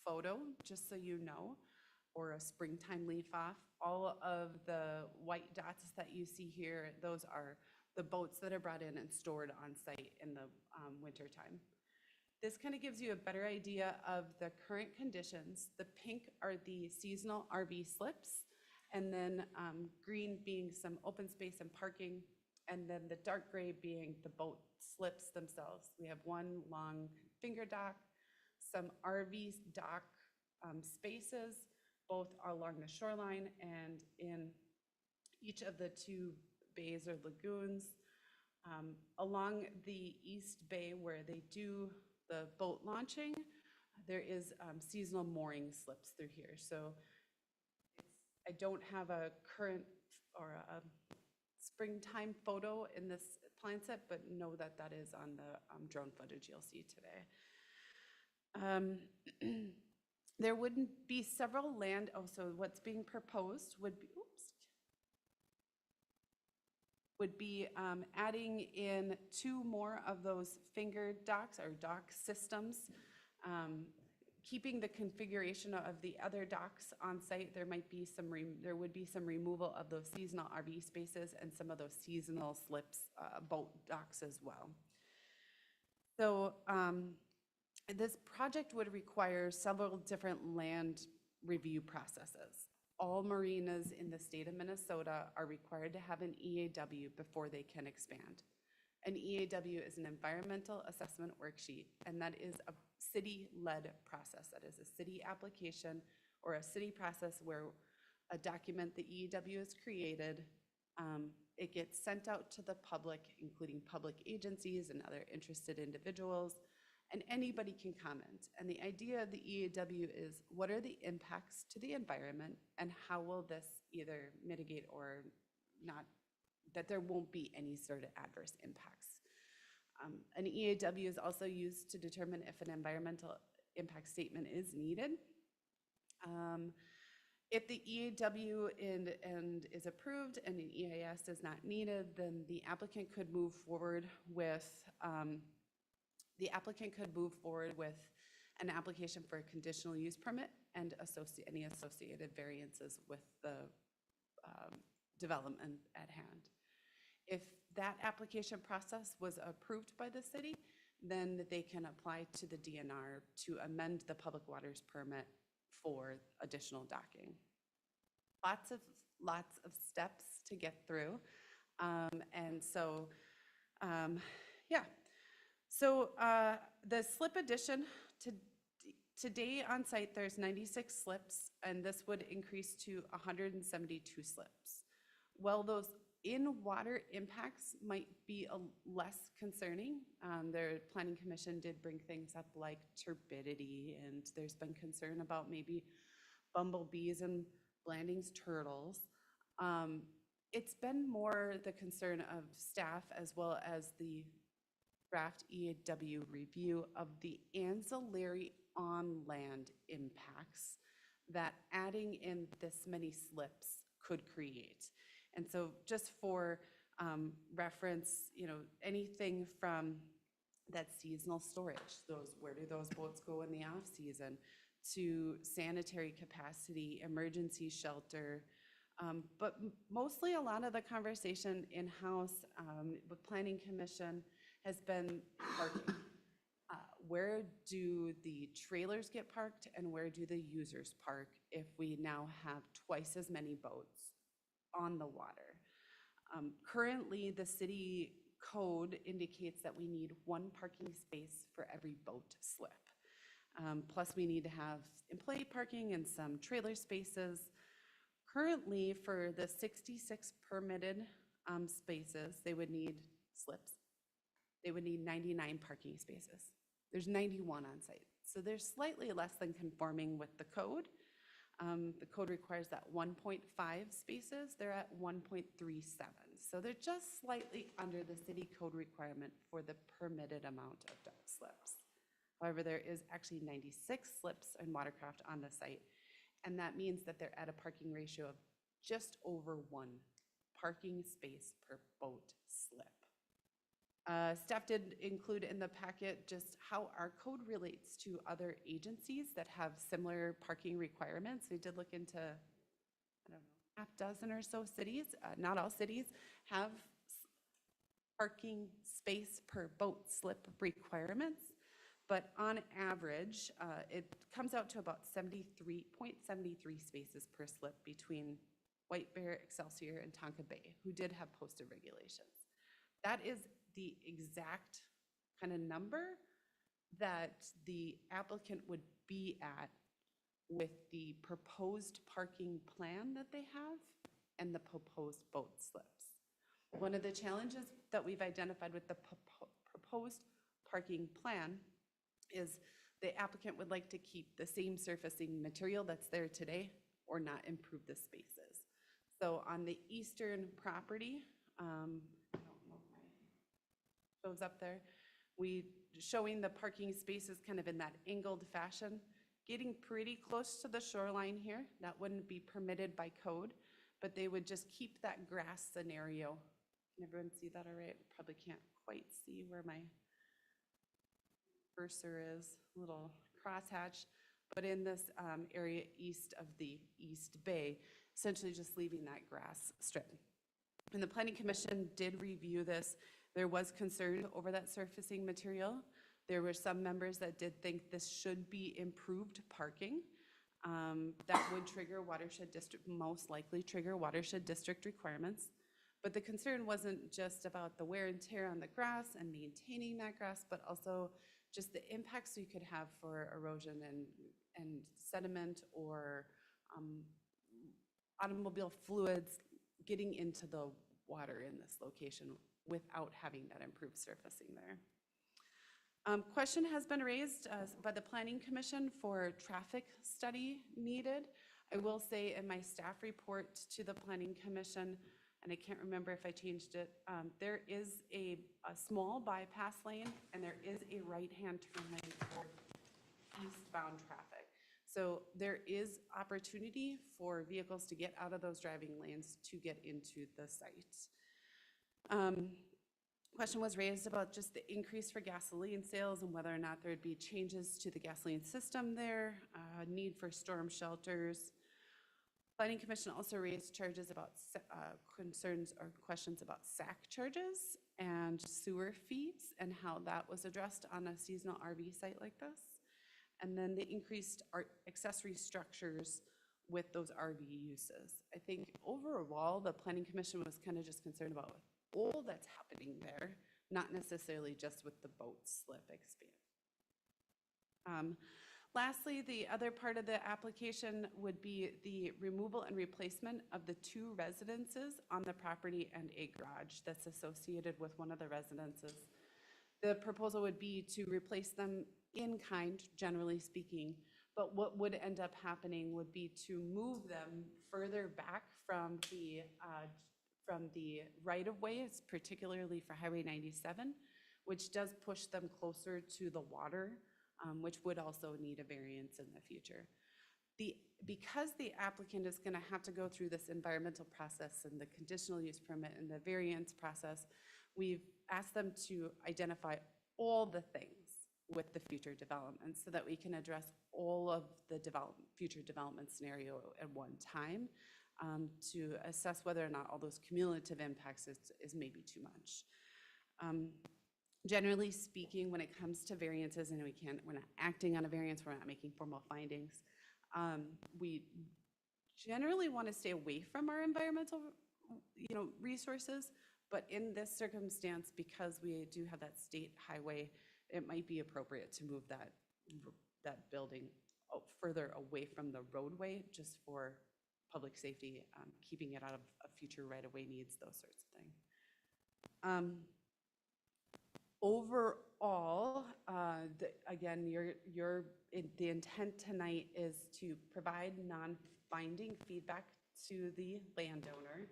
photo, just so you know, or a springtime leaf off. All of the white dots that you see here, those are the boats that are brought in and stored on site in the wintertime. This kind of gives you a better idea of the current conditions. The pink are the seasonal RV slips, and then green being some open space and parking, and then the dark gray being the boat slips themselves. We have one long finger dock, some RV dock spaces, both along the shoreline and in each of the 2 bays or lagoons. Along the east bay where they do the boat launching, there is seasonal mooring slips through here. So I don't have a current or a springtime photo in this plan set, but know that that is on the drone footage you'll see today. There wouldn't be several so what's being proposed would be adding in 2 more of those finger docks or dock systems, keeping the configuration of the other docks on site. There would be some removal of those seasonal RV spaces and some of those seasonal slips, boat docks as well. So this project would require several different land review processes. All marinas in the state of Minnesota are required to have an EAW before they can expand. An EAW is an environmental assessment worksheet, and that is a city-led process. That is a city application or a city process where a document, the EAW, is created. It gets sent out to the public, including public agencies and other interested individuals, and anybody can comment. And the idea of the EAW is, what are the impacts to the environment, and how will this either mitigate or not, that there won't be any sort of adverse impacts. An EAW is also used to determine if an environmental impact statement is needed. If the EAW is approved and an EIS is not needed, then the applicant could move forward with an application for a conditional use permit and any associated variances with the development at hand. If that application process was approved by the city, then they can apply to the DNR to amend the public waters permit for additional docking. Lots of steps to get through. And so, yeah. So the slip addition, today on site, there's 96 slips, and this would increase to 172 slips. Well, those in-water impacts might be less concerning. Their planning commission did bring things up like turbidity, and there's been concern about maybe bumblebees and Blanding's turtles. It's been more the concern of staff as well as the draft EAW review of the ancillary on-land impacts that adding in this many slips could create. And so just for reference, anything from that seasonal storage, where do those boats go in the off-season, to sanitary capacity, emergency shelter, but mostly a lot of the conversation in-house with Planning Commission has been parking. Where do the trailers get parked and where do the users park if we now have twice as many boats on the water? Currently, the city code indicates that we need one parking space for every boat slip. Plus, we need to have employee parking and some trailer spaces. Currently, for the 66 permitted spaces, they would need slips. They would need 99 parking spaces. There's 91 on site. So they're slightly less than conforming with the code. The code requires that 1.5 spaces. They're at 1.37. So they're just slightly under the city code requirement for the permitted amount of dock slips. However, there is actually 96 slips and watercraft on the site. And that means that they're at a parking ratio of just over 1 parking space per boat slip. Staff did include in the packet just how our code relates to other agencies that have similar parking requirements. We did look into, I don't know, half dozen or so cities. Not all cities have parking space per boat slip requirements, but on average, it comes out to about 73.73 spaces per slip between White Bear, Excelsior, and Tonka Bay, who did have posted regulations. That is the exact kind of number that the applicant would be at with the proposed parking plan that they have and the proposed boat slips. One of the challenges that we've identified with the proposed parking plan is the applicant would like to keep the same surfacing material that's there today or not improve the spaces. So on the eastern property, I don't know if my shows up there, we showing the parking spaces kind of in that angled fashion, getting pretty close to the shoreline here. That wouldn't be permitted by code, but they would just keep that grass scenario. Can everyone see that all right? Probably can't quite see where my cursor is, little crosshatch, but in this area east of the East Bay, essentially just leaving that grass strip. And the Planning Commission did review this. There was concern over that surfacing material. There were some members that did think this should be improved parking. That would trigger watershed district, most likely trigger watershed district requirements. But the concern wasn't just about the wear and tear on the grass and maintaining that grass, but also just the impacts you could have for erosion and sediment or automobile fluids getting into the water in this location without having that improved surfacing there. Question has been raised by the Planning Commission for traffic study needed. I will say in my staff report to the Planning Commission, and I can't remember if I changed it, there is a small bypass lane and there is a right-hand turn lane for eastbound traffic. So there is opportunity for vehicles to get out of those driving lanes to get into the site. Question was raised about just the increase for gasoline sales and whether or not there would be changes to the gasoline system there, need for storm shelters. Planning Commission also raised charges about concerns or questions about SAC charges and sewer fees and how that was addressed on a seasonal RV site like this. And then the increased accessory structures with those RV uses. I think overall, the Planning Commission was kind of just concerned about all that's happening there, not necessarily just with the boat slip expand. Lastly, the other part of the application would be the removal and replacement of the 2 residences on the property and a garage that's associated with one of the residences. The proposal would be to replace them in kind, generally speaking, but what would end up happening would be to move them further back from the right-of-way, particularly for Highway 97, which does push them closer to the water, which would also need a variance in the future. Because the applicant is going to have to go through this environmental process and the conditional use permit and the variance process, we've asked them to identify all the things with the future development so that we can address all of the future development scenario at one time, to assess whether or not all those cumulative impacts is maybe too much. Generally speaking, when it comes to variances, and we're not acting on a variance, we're not making formal findings, we generally want to stay away from our environmental, resources, but in this circumstance, because we do have that state highway, it might be appropriate to move that building further away from the roadway, just for public safety, keeping it out of future right-of-way needs, those sorts of things. Overall, again, the intent tonight is to provide non-binding feedback to the landowner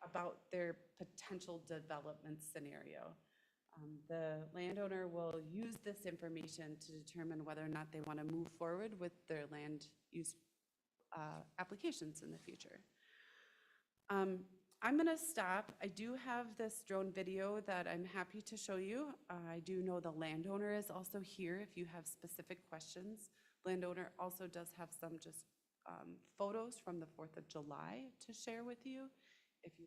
about their potential development scenario. The landowner will use this information to determine whether or not they want to move forward with their land use applications in the future. I'm going to stop. I do have this drone video that I'm happy to show you. I do know the landowner is also here if you have specific questions. Landowner also does have some just photos from the 4th of July to share with you. If you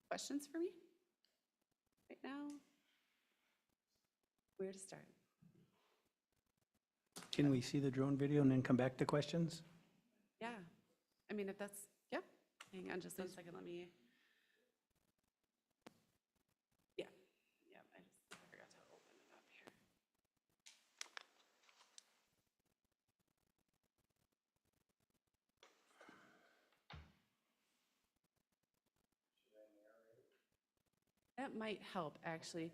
questions for me right now? Where to start? Can we see the drone video and then come back to questions? Yeah, I mean, if that's, yeah, hang on just a second, let me. Yeah, I just forgot to open it up here. That might help, actually.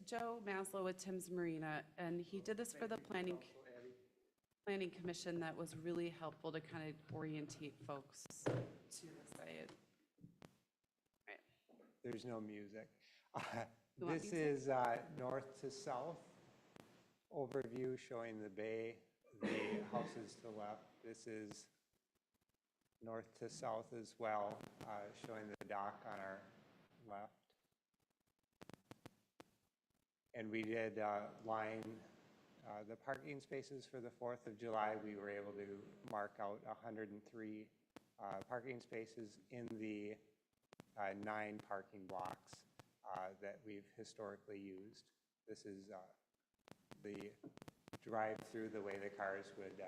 Joe Maslow with Tim's Marina, and he did this for the Planning Commission. That was really helpful to kind of orientate folks to the site. Right. There's no music. You want This music? is north to south overview showing the bay, the houses to the left. This is north to south as well, showing the dock on our left. And we did line the parking spaces for the 4th of July. We were able to mark out 103 parking spaces in the 9 parking blocks that we've historically used. This is the drive-through, the way the cars would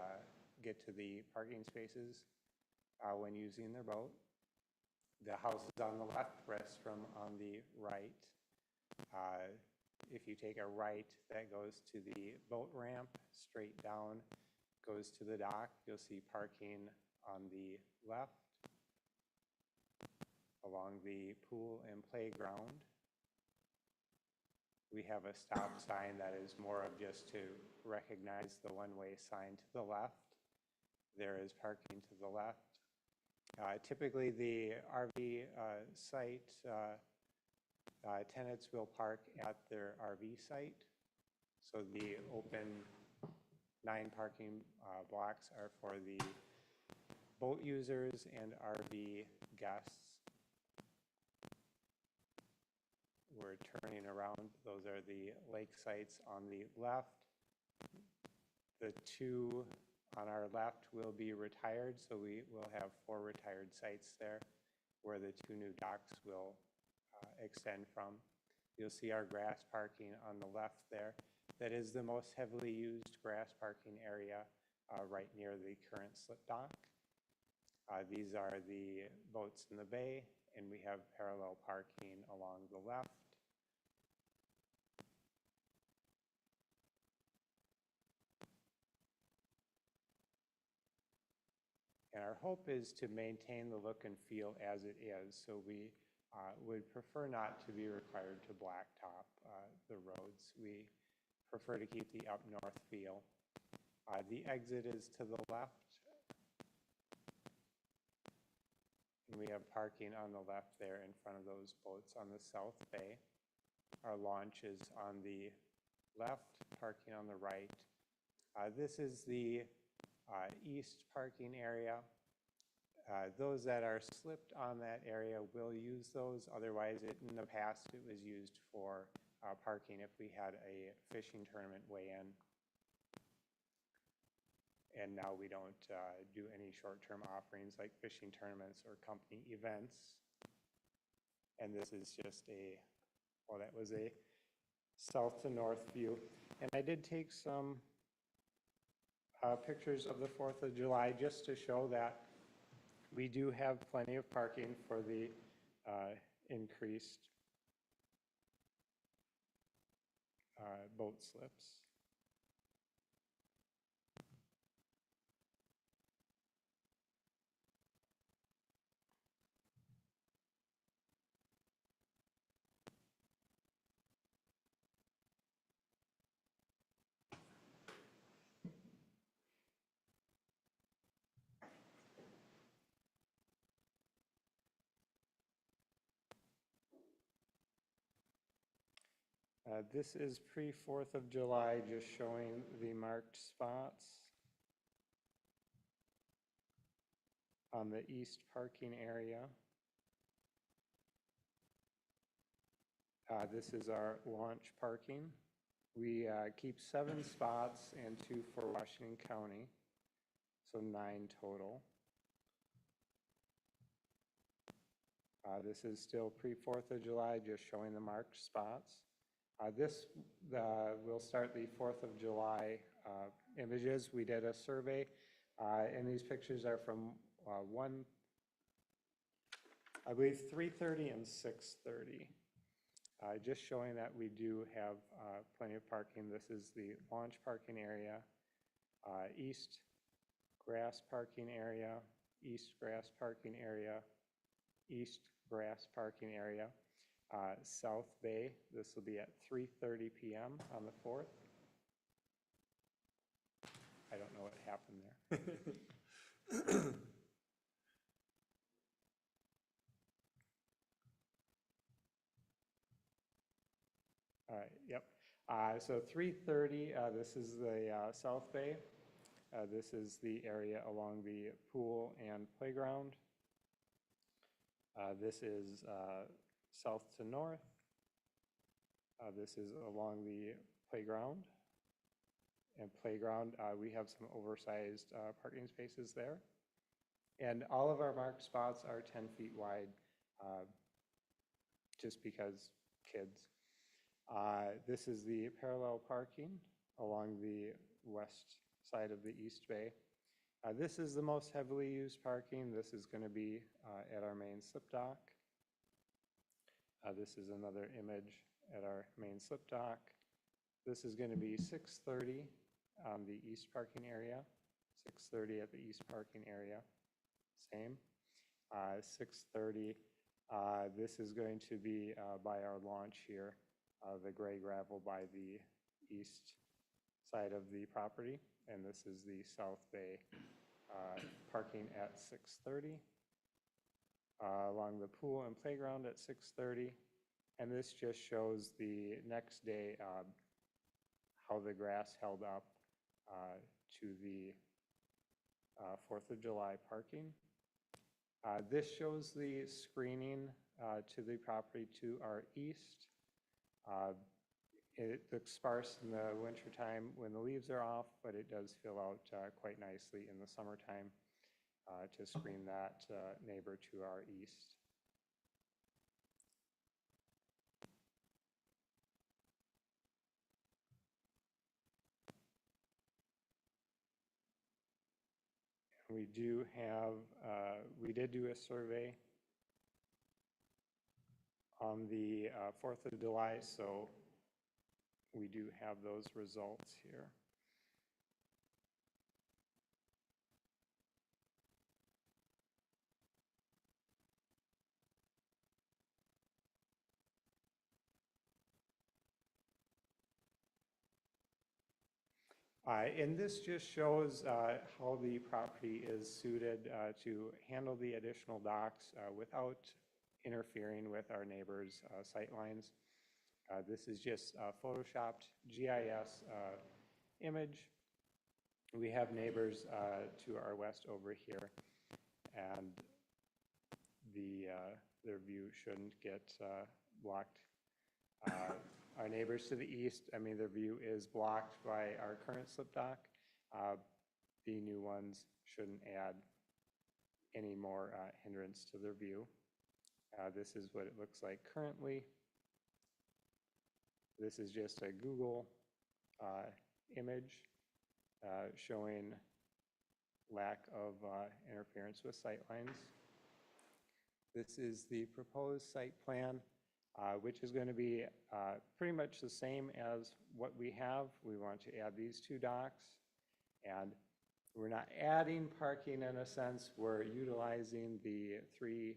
get to the parking spaces when using their boat. The houses on the left rest from on the right. If you take a right, that goes to the boat ramp, straight down, goes to the dock. You'll see parking on the left, along the pool and playground. We have a stop sign that is more of just to recognize the one-way sign to the left. There is parking to the left. Typically, the RV site tenants will park at their RV site. So the open 9 parking blocks are for the boat users and RV guests. We're turning around. Those are the lake sites on the left. The 2 on our left will be retired, so we will have 4 retired sites there where the 2 new docks will extend from. You'll see our grass parking on the left there. That is the most heavily used grass parking area right near the current slip dock. These are the boats in the bay, and we have parallel parking along the left. And our hope is to maintain the look and feel as it is. So we would prefer not to be required to blacktop the roads. We prefer to keep the up north feel. The exit is to the left. And we have parking on the left there in front of those boats on the south bay. Our launch is on the left, parking on the right. This is the east parking area. Those that are slipped on that area will use those. Otherwise, in the past, it was used for parking if we had a fishing tournament weigh-in. And now we don't do any short-term offerings like fishing tournaments or company events. And this is just well, that was a south to north view. And I did take some pictures of the 4th of July just to show that we do have plenty of parking for the increased boat slips. This is pre-4th of July, just showing the marked spots on the east parking area. This is our launch parking. We keep 7 spots and 2 for Washington County, so 9 total. This is still pre-4th of July, just showing the marked spots. We'll start the 4th of July images. We did a survey, and these pictures are from I believe 3:30 and 6:30. Just showing that we do have plenty of parking. This is the launch parking area, east grass parking area, east grass parking area, east grass parking area. South Bay, this will be at 3:30 p.m. on the 4th. I don't know what happened there. All right, yep. So 3:30, this is the South Bay. This is the area along the pool and playground. This is south to north. This is along the playground. And playground, we have some oversized parking spaces there. And all of our marked spots are 10 feet wide, just because kids. This is the parallel parking along the west side of the East Bay. This is the most heavily used parking. This is going to be at our main slip dock. This is another image at our main slip dock. This is going to be 6:30 on the east parking area, 6:30 at the east parking area, same. 6:30, this is going to be by our launch here, the gray gravel by the east side of the property, and this is the South Bay parking at 6:30. Along the pool and playground at 6:30, and this just shows the next day how the grass held up to the 4th of July parking. This shows the screening to the property to our east. It looks sparse in the wintertime when the leaves are off, but it does fill out quite nicely in the summertime to screen that neighbor to our east. We do have, we did do a survey on the 4th of July, so we do have those results here. And this just shows how the property is suited to handle the additional docks without interfering with our neighbors' sight lines. This is just a Photoshopped GIS image. We have neighbors to our west over here, and their view shouldn't get blocked. Our neighbors to the east, I mean, their view is blocked by our current slip dock. The new ones shouldn't add any more hindrance to their view. This is what it looks like currently. This is just a Google image showing lack of interference with sightlines. This is the proposed site plan, which is going to be pretty much the same as what we have. We want to add these 2 docks, and we're not adding parking in a sense. We're utilizing the 3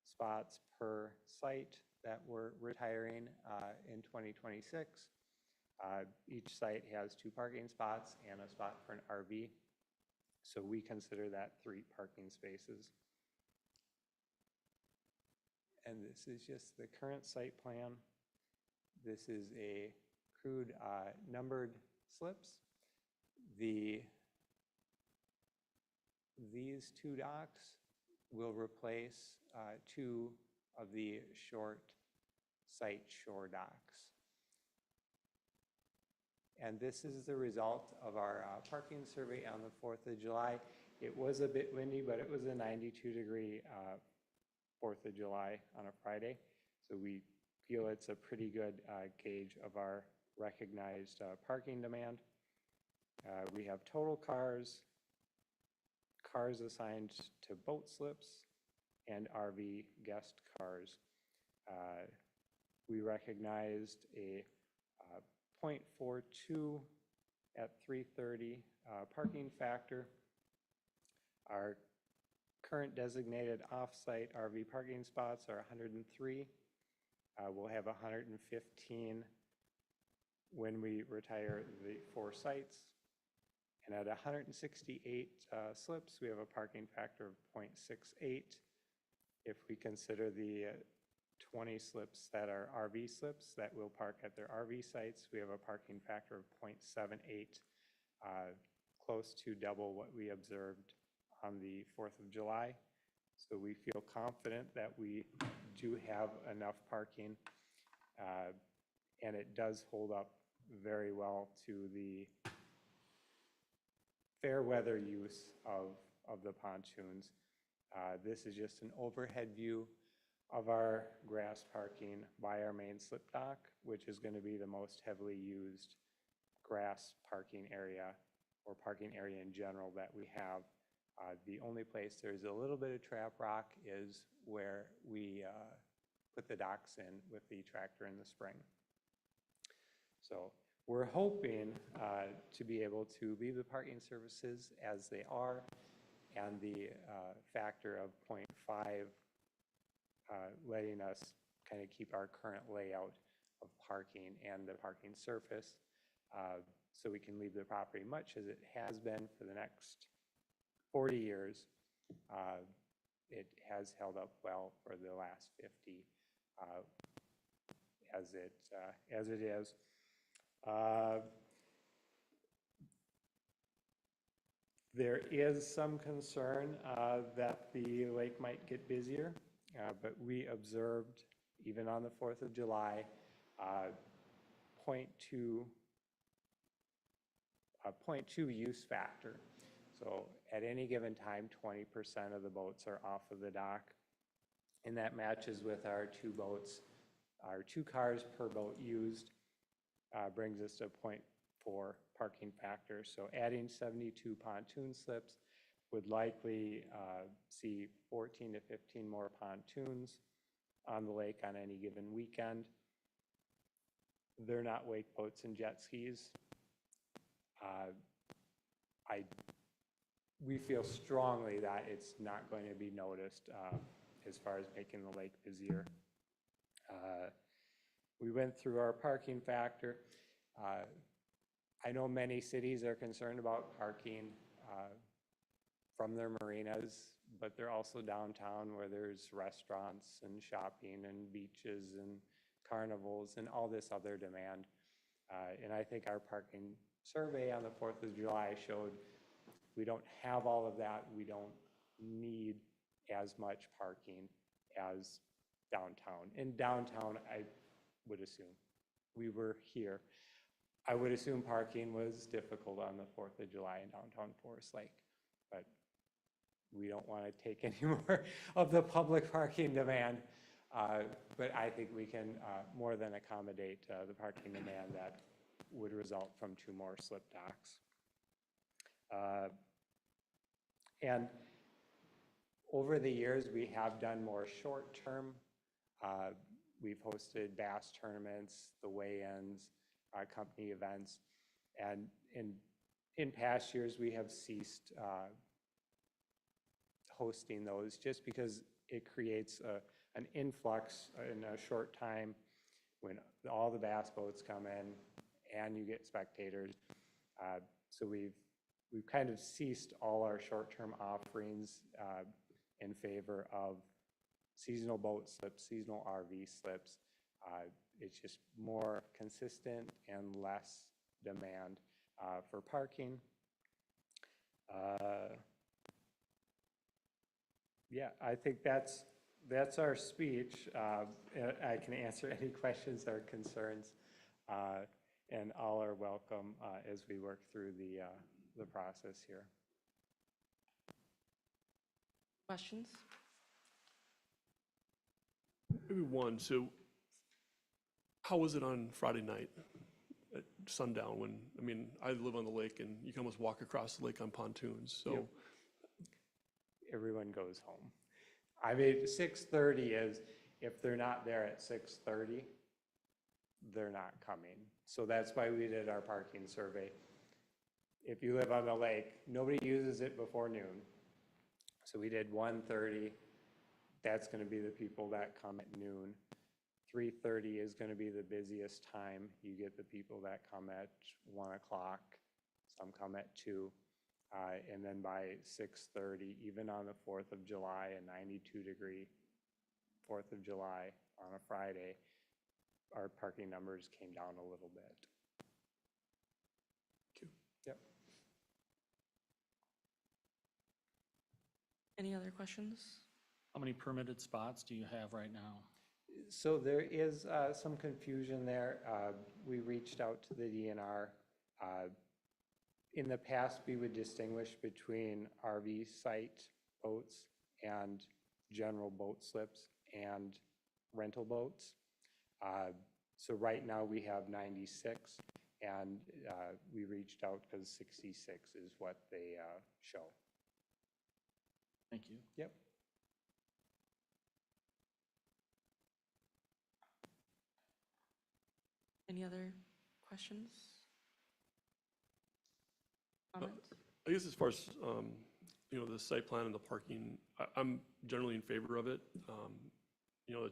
spots per site that we're retiring in 2026. Each site has 2 parking spots and a spot for an RV. So we consider that 3 parking spaces. And this is just the current site plan. This is a crude numbered slips. These 2 docks will replace 2 of the short site shore docks. And this is the result of our parking survey on the 4th of July. It was a bit windy, but it was a 92-degree 4th of July on a Friday. So we feel it's a pretty good gauge of our recognized parking demand. We have total cars, cars assigned to boat slips, and RV guest cars. We recognized a 0.42 at 3:30 parking factor. Our current designated off-site RV parking spots are 103. We'll have 115 when we retire the 4 sites. And at 168 slips, we have a parking factor of 0.68. If we consider the 20 slips that are RV slips that will park at their RV sites, we have a parking factor of 0.78, close to double what we observed on the 4th of July. So we feel confident that we do have enough parking, and it does hold up very well to the fair weather use of the pontoons. This is just an overhead view of our grass parking by our main slip dock, which is going to be the most heavily used grass parking area or parking area in general that we have. The only place there's a little bit of trap rock is where we put the docks in with the tractor in the spring. So we're hoping to be able to leave the parking services as they are, and the factor of 0.5 letting us kind of keep our current layout of parking and the parking surface, so we can leave the property much as it has been for the next 40 years. It has held up well for the last 50 as it is. There is some concern that the lake might get busier, but we observed, even on the 4th of July, 0.2 use factor. So at any given time, 20% of the boats are off of the dock, and that matches with our 2 boats. Our 2 cars per boat used brings us to 0.4 parking factor. So adding 72 pontoon slips would likely see 14 to 15 more pontoons on the lake on any given weekend. They're not wake boats and jet skis. We feel strongly that it's not going to be noticed as far as making the lake busier. We went through our parking factor. I know many cities are concerned about parking from their marinas, but they're also downtown where there's restaurants and shopping and beaches and carnivals, and all this other demand. And I think our parking survey on the 4th of July showed we don't have all of that. We don't need as much parking as downtown. In downtown, I would assume, we were here, I would assume parking was difficult on the 4th of July in downtown Forest Lake, but we don't want to take any more of the public parking demand. But I think we can more than accommodate the parking demand that would result from 2 more slip docks. And over the years, we have done more short-term. We've hosted bass tournaments, the weigh-ins, company events, and in past years, we have ceased hosting those just because it creates an influx in a short time when all the bass boats come in and you get spectators. So we've kind of ceased all our short-term offerings in favor of seasonal boat slips, seasonal RV slips. It's just more consistent and less demand for parking. Yeah, I think that's our speech. I can answer any questions or concerns, and all are welcome as we work through the process here. Questions? Maybe one. So how was it on Friday night at sundown when, I mean, I live on the lake and you can almost walk across the lake on pontoons, so. Yep. Everyone goes home. I mean, 6:30 is, if they're not there at 6:30, they're not coming. So that's why we did our parking survey. If you live on the lake, nobody uses it before noon. So we did 1:30. That's going to be the people that come at noon. 3:30 is going to be the busiest time. You get the people that come at 1 o'clock. Some come at 2. And then by 6:30, even on the 4th of July, a 92-degree 4th of July on a Friday, our parking numbers came down a little bit. Thank you. Yep. Any other questions? How many permitted spots do you have right now? So there is some confusion there. We reached out to the DNR. In the past, we would distinguish between RV site boats and general boat slips and rental boats. So right now we have 96, and we reached out because 66 is what they show. Thank you. Yep. Any other questions? Comments? I guess as far as, you know, the site plan and the parking, I'm generally in favor of it. You know,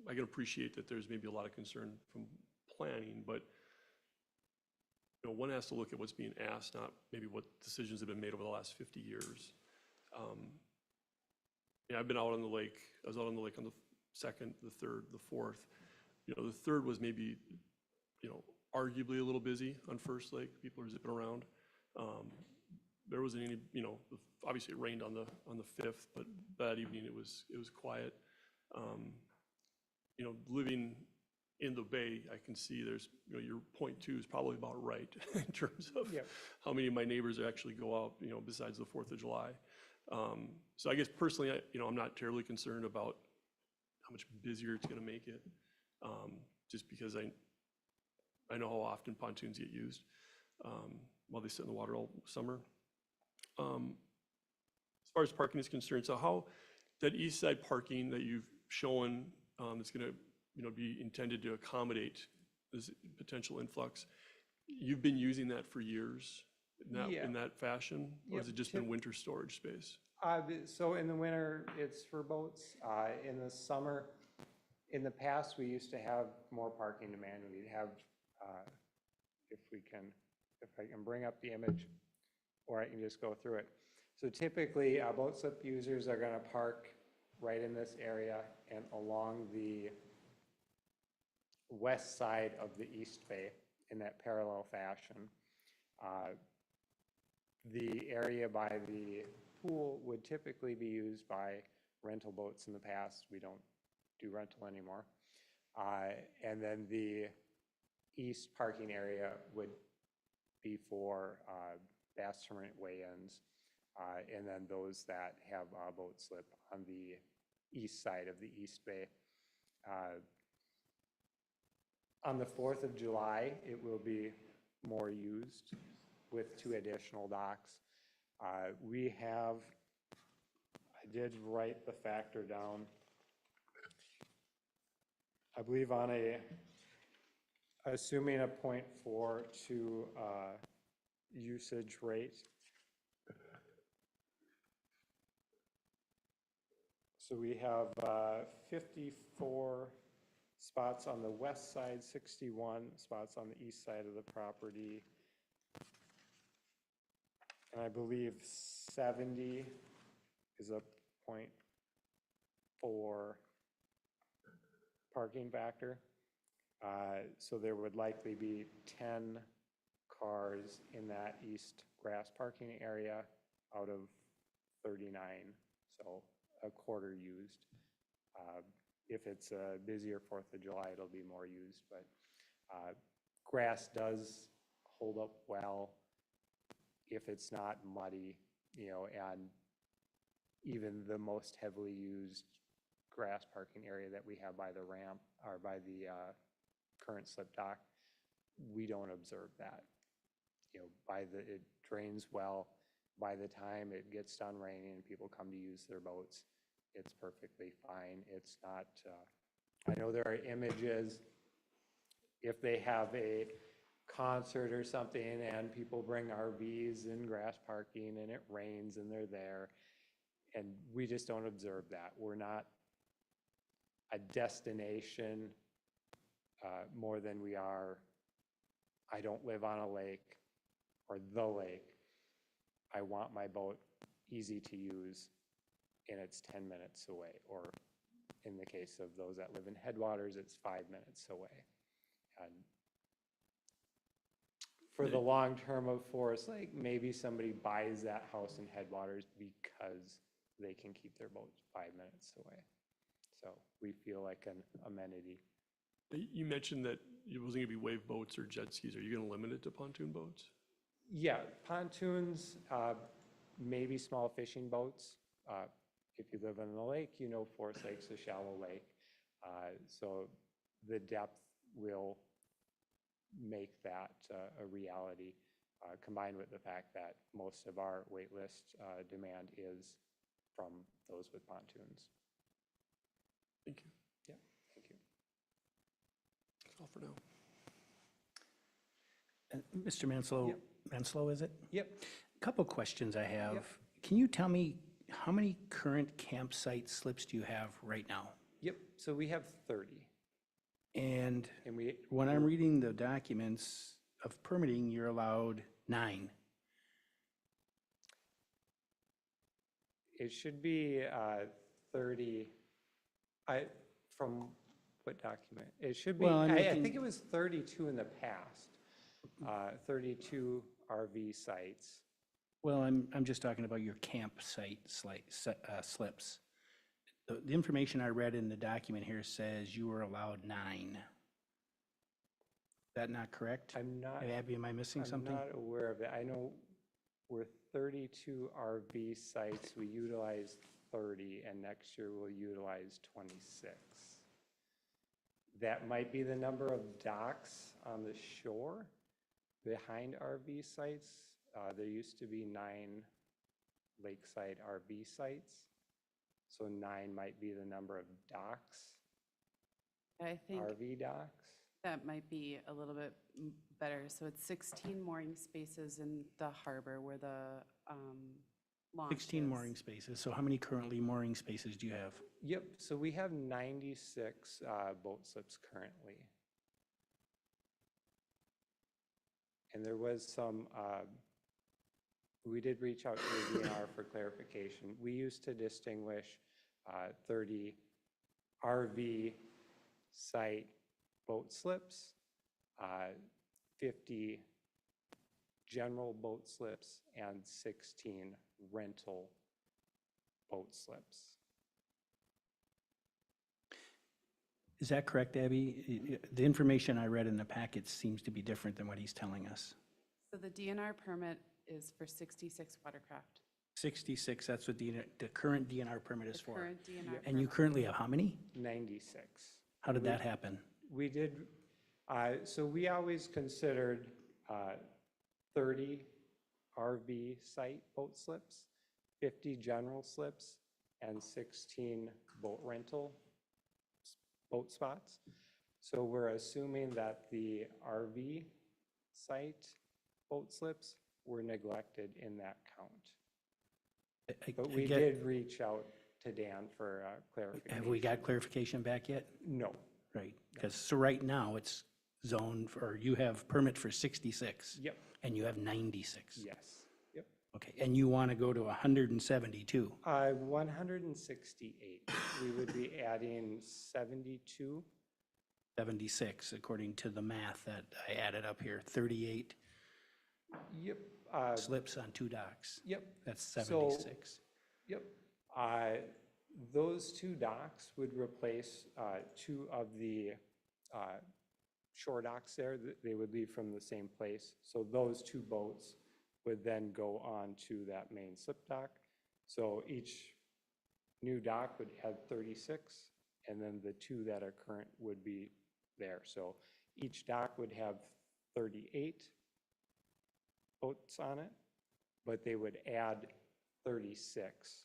I can appreciate that there's maybe a lot of concern from planning, but, you know, one has to look at what's being asked, not maybe what decisions have been made over the last 50 years. Yeah, I've been out on the lake. I was out on the lake on the 2nd, the 3rd, the 4th. You know, the 3rd was maybe, you know, arguably a little busy on First Lake. People are zipping around. There wasn't any, you know, obviously it rained on the 5th, but that evening it was quiet. You know, living in the bay, I can see there's, you know, your point 2 is probably about right in terms of Yep. how many of my neighbors actually go out, you know, besides the 4th of July. So I guess personally, you know, I'm not terribly concerned about how much busier it's going to make it, just because I know how often pontoons get used while they sit in the water all summer. As far as parking is concerned, so how that east side parking that you've shown is going to, you know, be intended to accommodate this potential influx, you've been using that for years Yeah. in that fashion, or has Yep. it just been winter storage space? So in the winter, it's for boats. In the summer, in the past, we used to have more parking demand. We'd have, if I can bring up the image, or I can just go through it. So typically, boat slip users are going to park right in this area and along west side of the east bay in that parallel fashion. The area by the pool would typically be used by rental boats in the past. We don't do rental anymore. And then the east parking area would be for bass tournament weigh-ins, and then those that have boat slip on the east side of the East Bay. On the 4th of July, it will be more used with 2 additional docks. We have, I did write the factor down. I believe on assuming a 0.42 usage rate. So we have 54 spots on the west side, 61 spots on the east side of the property. And I believe 70 is a 0.4 parking factor. So there would likely be 10 cars in that east grass parking area out of 39, so a quarter used. If it's a busier 4th of July, it'll be more used, but grass does hold up well if it's not muddy, you know, and even the most heavily used grass parking area that we have by the ramp or by the current slip dock, we don't observe that. You know, it drains well. By the time it gets done raining and people come to use their boats, it's perfectly fine. It's not, I know there are images, if they have a concert or something and people bring RVs in grass parking and it rains and they're there, and we just don't observe that. We're not a destination more than we are, I don't live on a lake or the lake. I want my boat easy to use and it's 10 minutes away, or in the case of those that live in Headwaters, it's 5 minutes away. And for the long term of Forest Lake, maybe somebody buys that house in Headwaters because they can keep their boats 5 minutes away. So we feel like an amenity. You mentioned that it wasn't going to be wave boats or jet skis. Are you going to limit it to pontoon boats? Yeah, pontoons, maybe small fishing boats. If you live on the lake, you know Forest Lake's a shallow lake. So the depth will make that a reality, combined with the fact that most of our wait list demand is from those with pontoons. Thank you. Yeah, thank you. That's all for now. Mr. Manslow, Yep. Manslow, is it? Yep. Couple questions I have. Yep. Can you tell me how many current campsite slips do you have right now? Yep, so we have 30. And And we, when I'm reading the documents of permitting, you're allowed 9. it should be 30, from what document? It should be, Well, I'm I looking- think it was 32 in the past, 32 RV sites. Well, I'm just talking about your campsite slips. The information I read in the document here says you were allowed 9. Is that not correct? I'm not, Abby, am I missing something? I'm not aware of it. I know we're 32 RV sites. We utilized 30, and next year we'll utilize 26. That might be the number of docks on the shore behind RV sites. There used to be 9 lakeside RV sites, so 9 might be the number of docks, I think RV docks. that might be a little bit better. So it's 16 mooring spaces in the harbor where the launch 16 is. mooring spaces. So how many currently mooring spaces do you have? Yep, so we have 96 boat slips currently. And there was some, we did reach out to the DNR for clarification. We used to distinguish 30 RV site boat slips, 50 general boat slips, and 16 rental boat slips. Is that correct, Abby? The information I read in the packet seems to be different than what he's telling us. So the DNR permit is for 66 watercraft. 66, that's what the current DNR permit is The for. current DNR And you permit. currently have how many? 96. How did that happen? We did, so we always considered 30 RV site boat slips, 50 general slips, and 16 boat rental boat spots. So we're assuming that the RV site boat slips were neglected in that count. But we did reach out to Dan for clarification. Have we got clarification back yet? No. Right, because, so right now, it's zoned, or you have permit for 66. Yep. And you have 96. Yes. Yep. Okay, and you want to go to 172. 168. We would be adding 72. 76, according to the math that I added up here, 38 Yep. slips on 2 docks. Yep. That's So- 76. Yep. Those 2 docks would replace 2 of the shore docks there. They would leave from the same place. So those 2 boats would then go on to that main slip dock. So each new dock would add 36, and then the 2 that are current would be there. So each dock would have 38 boats on it, but they would add 36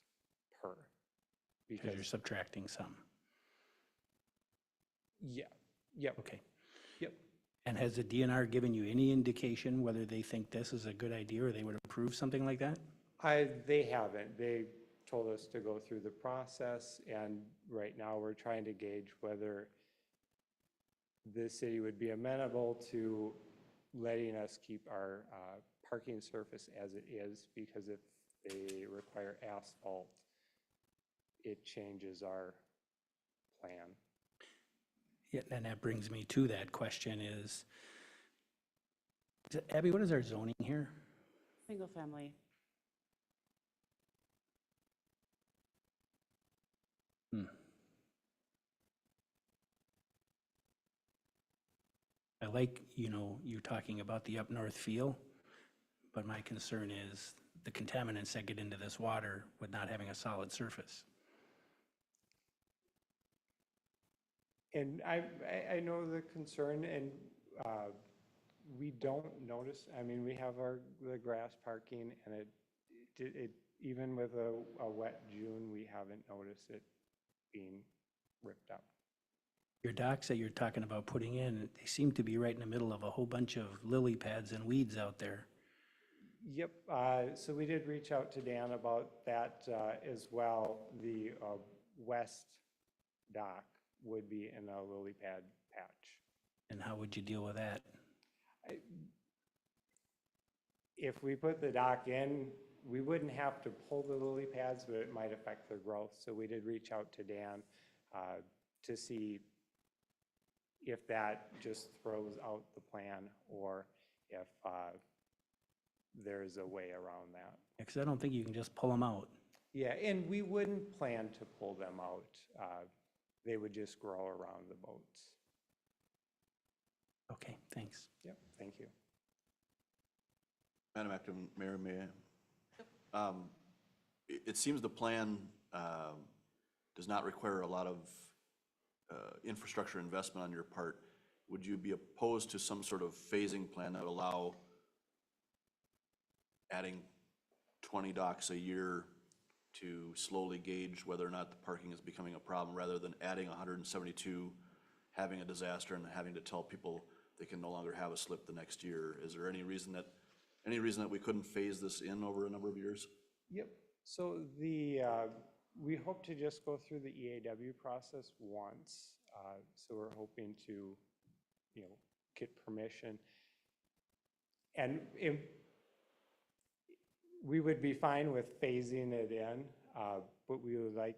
per. Because you're subtracting some. Yeah, yep, Okay. yep. And has the DNR given you any indication whether they think this is a good idea or they would approve something like that? They haven't. They told us to go through the process, and right now we're trying to gauge whether the city would be amenable to letting us keep our parking surface as it is, because if they require asphalt, it changes our plan. Yeah, and that brings me to that question is, Abby, what is our zoning here? Single family. I like, you're talking about the up north feel, but my concern is the contaminants that get into this water with not having a solid surface. And I know the concern, and we don't notice, I mean, we have the grass parking, and it even with a wet June, we haven't noticed it being ripped up. Your docks that you're talking about putting in, they seem to be right in the middle of a whole bunch of lily pads and weeds out there. Yep, so we did reach out to Dan about that as well. The west dock would be in a lily pad patch. And how would you deal with that? If we put the dock in, we wouldn't have to pull the lily pads, but it might affect their growth. So we did reach out to Dan to see if that just throws out the plan, or if there's a way around that. Because I don't think you can just pull them out. Yeah, and we wouldn't plan to pull them out. They would just grow around the boats. Okay, thanks. Yep, thank you. Madam Acting Mayor, may I? It seems the plan does not require a lot of infrastructure investment on your part. Would you be opposed to some sort of phasing plan that would allow adding 20 docks a year to slowly gauge whether or not the parking is becoming a problem, rather than adding 172, having a disaster, and having to tell people they can no longer have a slip the next year? Is there any reason that we couldn't phase this in over a number of years? Yep, so we hope to just go through the EAW process once. So we're hoping to, get permission. And we would be fine with phasing it in, but we would like,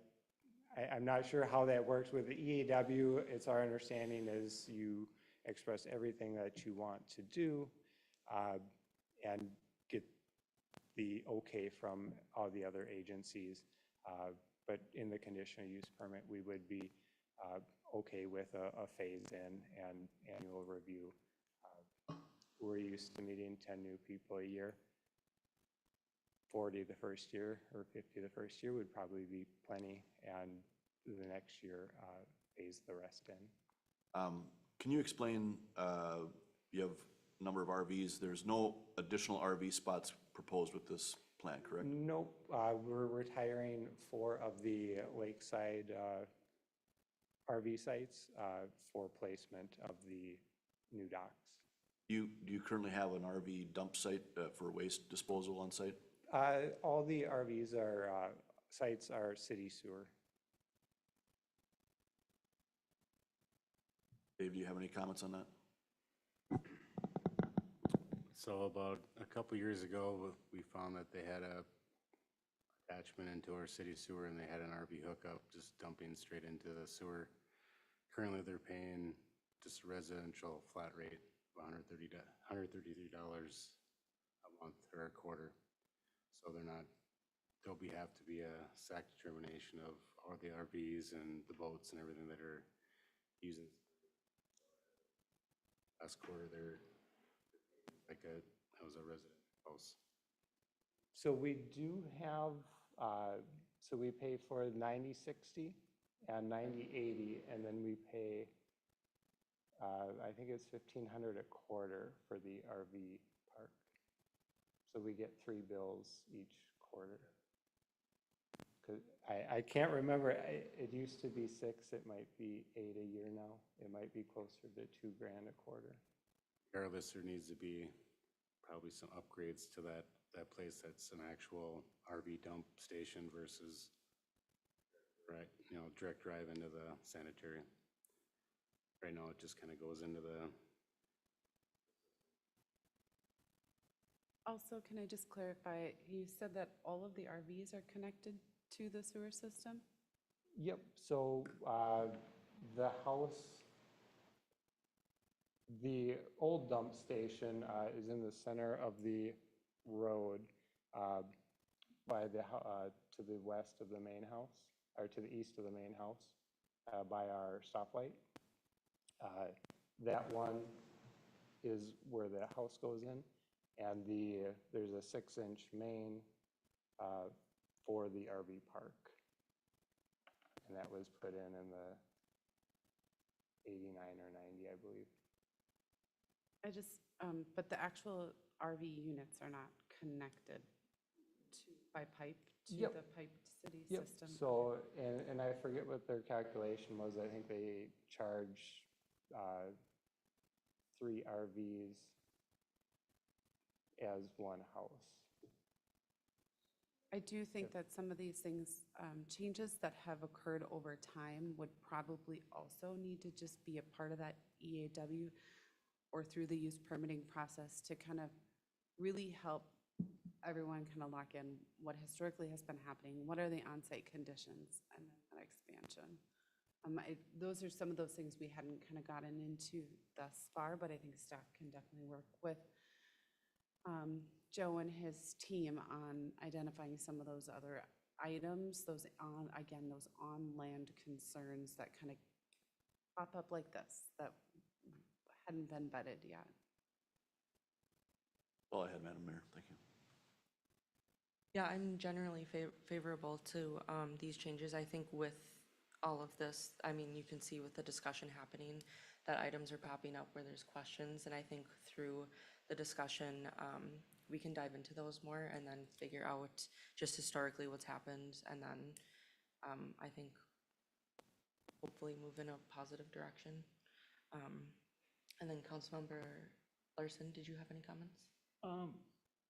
I'm not sure how that works with the EAW. It's our understanding is you express everything that you want to do and get the okay from all the other agencies. But in the conditional use permit, we would be okay with a phase-in and annual review. We're used to meeting 10 new people a year. 40 the first year or 50 the first year would probably be plenty, and the next year phase the rest in. Can you explain, you have a number of RVs, there's no additional RV spots proposed with this plan, correct? Nope, we're retiring 4 of the lakeside RV sites for placement of the new docks. Do you currently have an RV dump site for waste disposal on site? All the RVs are, sites are city sewer. Dave, do you have any comments on that? So about a couple years ago, we found that they had a attachment into our city sewer and they had an RV hookup just dumping straight into the sewer. Currently, they're paying just a residential flat rate of $133 a month or a quarter. So they're not, there'll have to be a SAC determination of all the RVs and the boats and everything that are using. Last quarter, they're like that was a resident house. So we do have, so we pay for 90/60 and 90/80, and then we pay, I think it's $1,500 a quarter for the RV park. So we get 3 bills each quarter. 'Cause I can't remember, it used to be 6, it might be 8 a year now. It might be closer to $2,000 a quarter. Regardless, there needs to be probably some upgrades to that place that's an actual RV dump station versus, right, direct drive into the sanitary. Right now, it just kind of goes into the. Also, can I just clarify, you said that all of the RVs are connected to the sewer system? Yep, so the house, the old dump station is in the center of the road by the, to the west of the main house, or to the east of the main house by our stoplight. That one is where the house goes in, and there's a 6-inch main for the RV park. And that was put in the 89 or 90, I believe. I just, but the actual RV units are not connected by pipe to Yep. the piped city Yep. system? So, and I forget what their calculation was. I think they charge 3 RVs as one house. I do think that some of these things, changes that have occurred over time would probably also need to just be a part of that EAW or through the use permitting process to kind of really help everyone kind of lock in what historically has been happening, what are the on-site conditions, and then that expansion. Those are some of those things we hadn't kind of gotten into thus far, but I think staff can definitely work with Joe and his team on identifying some of those other items, those on-land concerns that kind of pop up like this that hadn't been vetted yet. All ahead, Madam Mayor, thank you. Yeah, I'm generally favorable to these changes. I think with all of this, I mean, you can see with the discussion happening that items are popping up where there's questions, and I think through the discussion, we can dive into those more and then figure out just historically what's happened, and then I think hopefully move in a positive direction. And then Councilmember Larson, did you have any comments?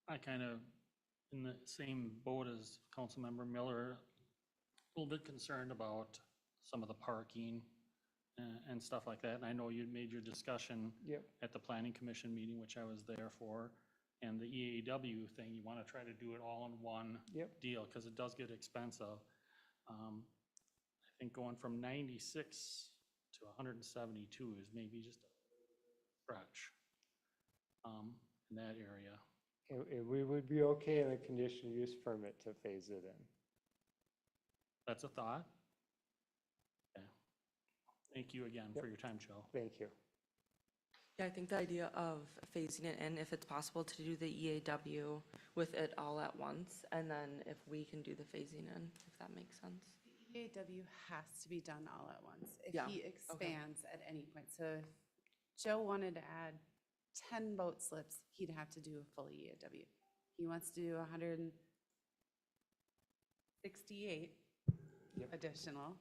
I kind of, in the same boat as Councilmember Miller, a little bit concerned about some of the parking and stuff like that. And I know you made your discussion Yep. at the Planning Commission meeting, which I was there for, and the EAW thing, you want to try to do it all in one Yep. deal, because it does get expensive. I think going from 96 to 172 is maybe just a stretch in that area. We would be okay in the conditional use permit to phase it in. That's a thought. Okay. Thank you again for your time, Joe. Thank you. Yeah, I think the idea of phasing it in, if it's possible to do the EAW with it all at once, and then if we can do the phasing in, if that makes sense. EAW has to be done all at once. If Yeah, he expands at any point, so if Joe wanted to add 10 boat slips, he'd have to do a full EAW. He wants to do 168 additional,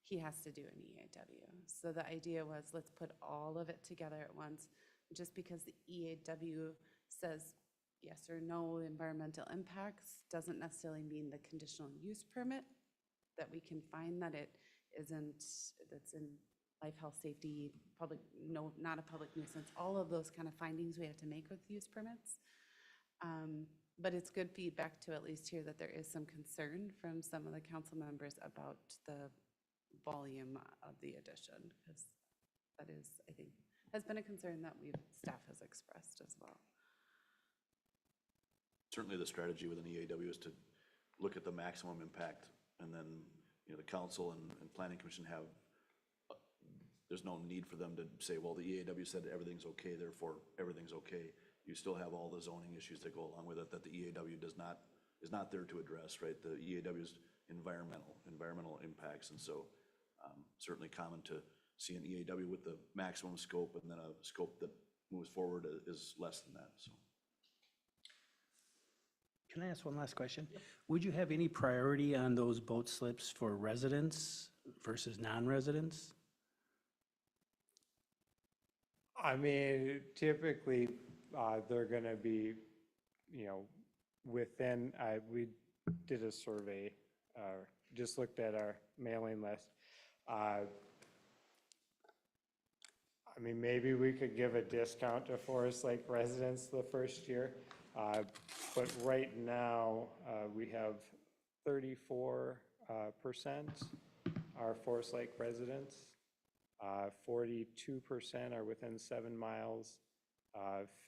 he has to do an EAW. So the idea was, let's put all of it together at once. Just because the EAW says yes or no environmental impacts doesn't necessarily mean the conditional use permit, that we can find that it isn't, that's in life, health, safety, public, no, not a public nuisance, all of those kind of findings we have to make with use permits. But it's good feedback to at least hear that there is some concern from some of the council members about the volume of the addition, because that is, I think, has been a concern that staff has expressed as well. Certainly the strategy with an EAW is to look at the maximum impact, and then, you know, the council and planning commission have, there's no need for them to say, well, the EAW said everything's okay, therefore everything's okay. You still have all the zoning issues that go along with it that the EAW is not there to address, right? The EAW is environmental impacts, and so certainly common to see an EAW with the maximum scope, and then a scope that moves forward is less than that, so. Can I ask one last question? Would you have any priority on those boat slips for residents versus non-residents? I mean, typically, they're gonna be, you know, within, we did a survey, just looked at our mailing list. I mean, maybe we could give a discount to Forest Lake residents the first year. But right now, we have 34% are Forest Lake residents. 42% are within 7 miles.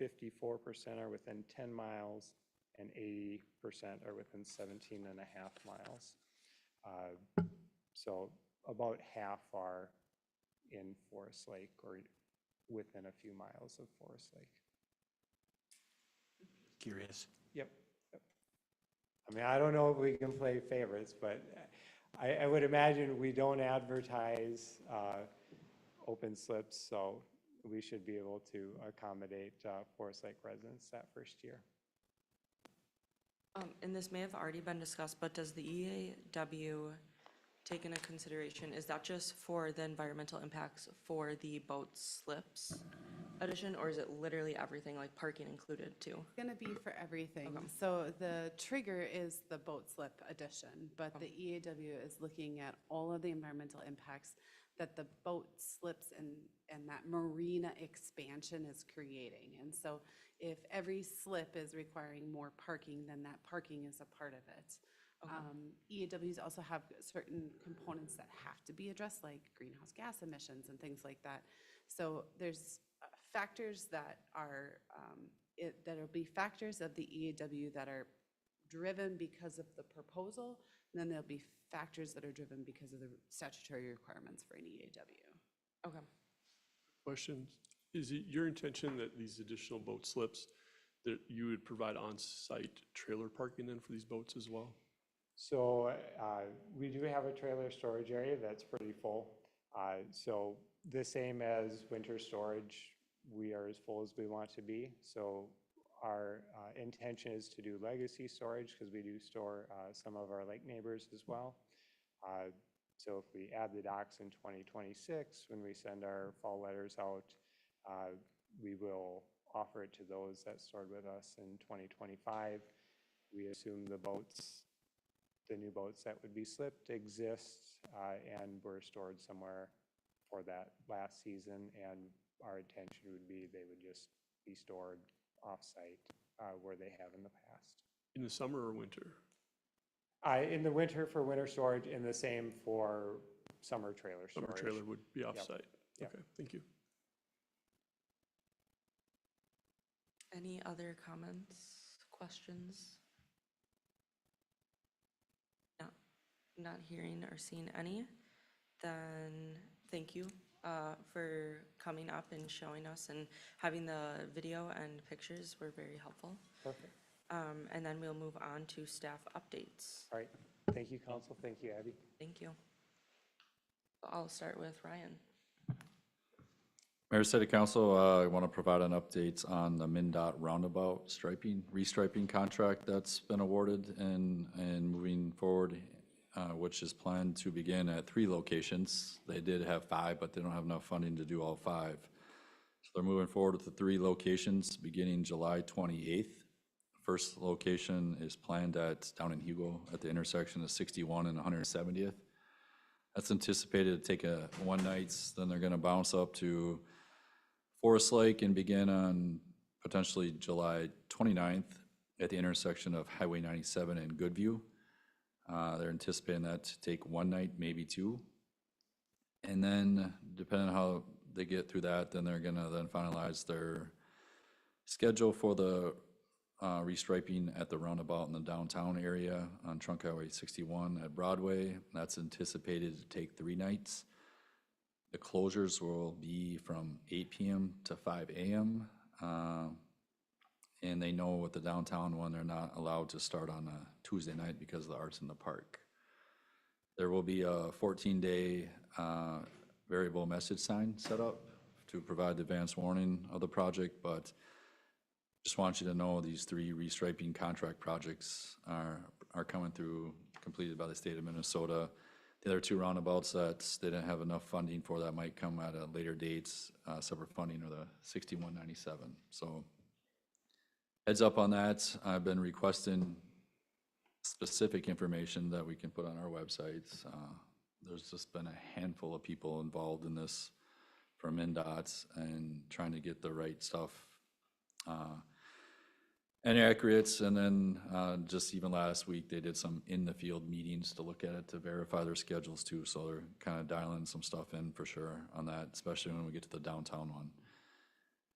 54% are within 10 miles, and 80% are within 17 and a half miles. So about half are in Forest Lake or within a few miles of Forest Lake. Curious. Yep. I mean, I don't know if we can play favorites, but I would imagine we don't advertise open slips, so we should be able to accommodate Forest Lake residents that first year. And this may have already been discussed, but does the EAW take into consideration, is that just for the environmental impacts for the boat slips addition, or is it literally everything, like parking included too? It's gonna be for everything. So the trigger is the boat slip addition, but the EAW is looking at all of the environmental impacts that the boat slips and that marina expansion is creating. And so if every slip is requiring more parking, then that parking is a part of it. EAWs also have certain components that have to be addressed, like greenhouse gas emissions and things like that. So there's factors that are, that'll be factors of the EAW that are driven because of the proposal, and then there'll be factors that are driven because of the statutory requirements for an EAW. Okay. Question, is it your intention that these additional boat slips, that you would provide on-site trailer parking then for these boats as well? So we do have a trailer storage area that's pretty full. So the same as winter storage, we are as full as we want to be. So our intention is to do legacy storage because we do store some of our lake neighbors as well. So if we add the docks in 2026, when we send our fall letters out, we will offer it to those that stored with us in 2025. We assume the boats, the new boats that would be slipped exist and were stored somewhere for that last season, and our intention would be they would just be stored off-site where they have in the past. In the summer or winter? In the winter for winter storage, and the same for summer trailer Summer storage. trailer would be off-site. Yep. Okay, thank you. Any other comments, questions? No, not hearing or seeing any. Then thank you for coming up and showing us, and having the video and pictures were very helpful. Perfect. And then we'll move on to staff updates. All right. Thank you, council. Thank you, Abby. Thank you. I'll start with Ryan. Mayor, City Council, I want to provide an update on the MnDOT roundabout restriping contract that's been awarded and moving forward, which is planned to begin at 3 locations. They did have 5, but they don't have enough funding to do all 5. So they're moving forward with the 3 locations beginning July 28th. First location is planned down in Hugo at the intersection of 61 and 170th. That's anticipated to take 1 night, then they're going to bounce up to Forest Lake and begin on potentially July 29th at the intersection of Highway 97 and Goodview. They're anticipating that to take 1 night, maybe 2. And then depending on how they get through that, then they're going to then finalize their schedule for the restriping at the roundabout in the downtown area on Trunk Highway 61 at Broadway. That's anticipated to take 3 nights. The closures will be from 8 p.m. to 5 a.m. And they know with the downtown one, they're not allowed to start on a Tuesday night because of the Arts in the Park. There will be a 14-day variable message sign set up to provide the advance warning of the project, but just want you to know these 3 restriping contract projects are coming through, completed by the state of Minnesota. The other 2 roundabouts that they didn't have enough funding for that might come at a later date, separate funding, or the 6197. So heads up on that. I've been requesting specific information that we can put on our websites. There's just been a handful of people involved in this from MnDOT and trying to get the right stuff and accurate. And then just even last week, they did some in-the-field meetings to look at it, to verify their schedules too. So they're kind of dialing some stuff in for sure on that, especially when we get to the downtown one.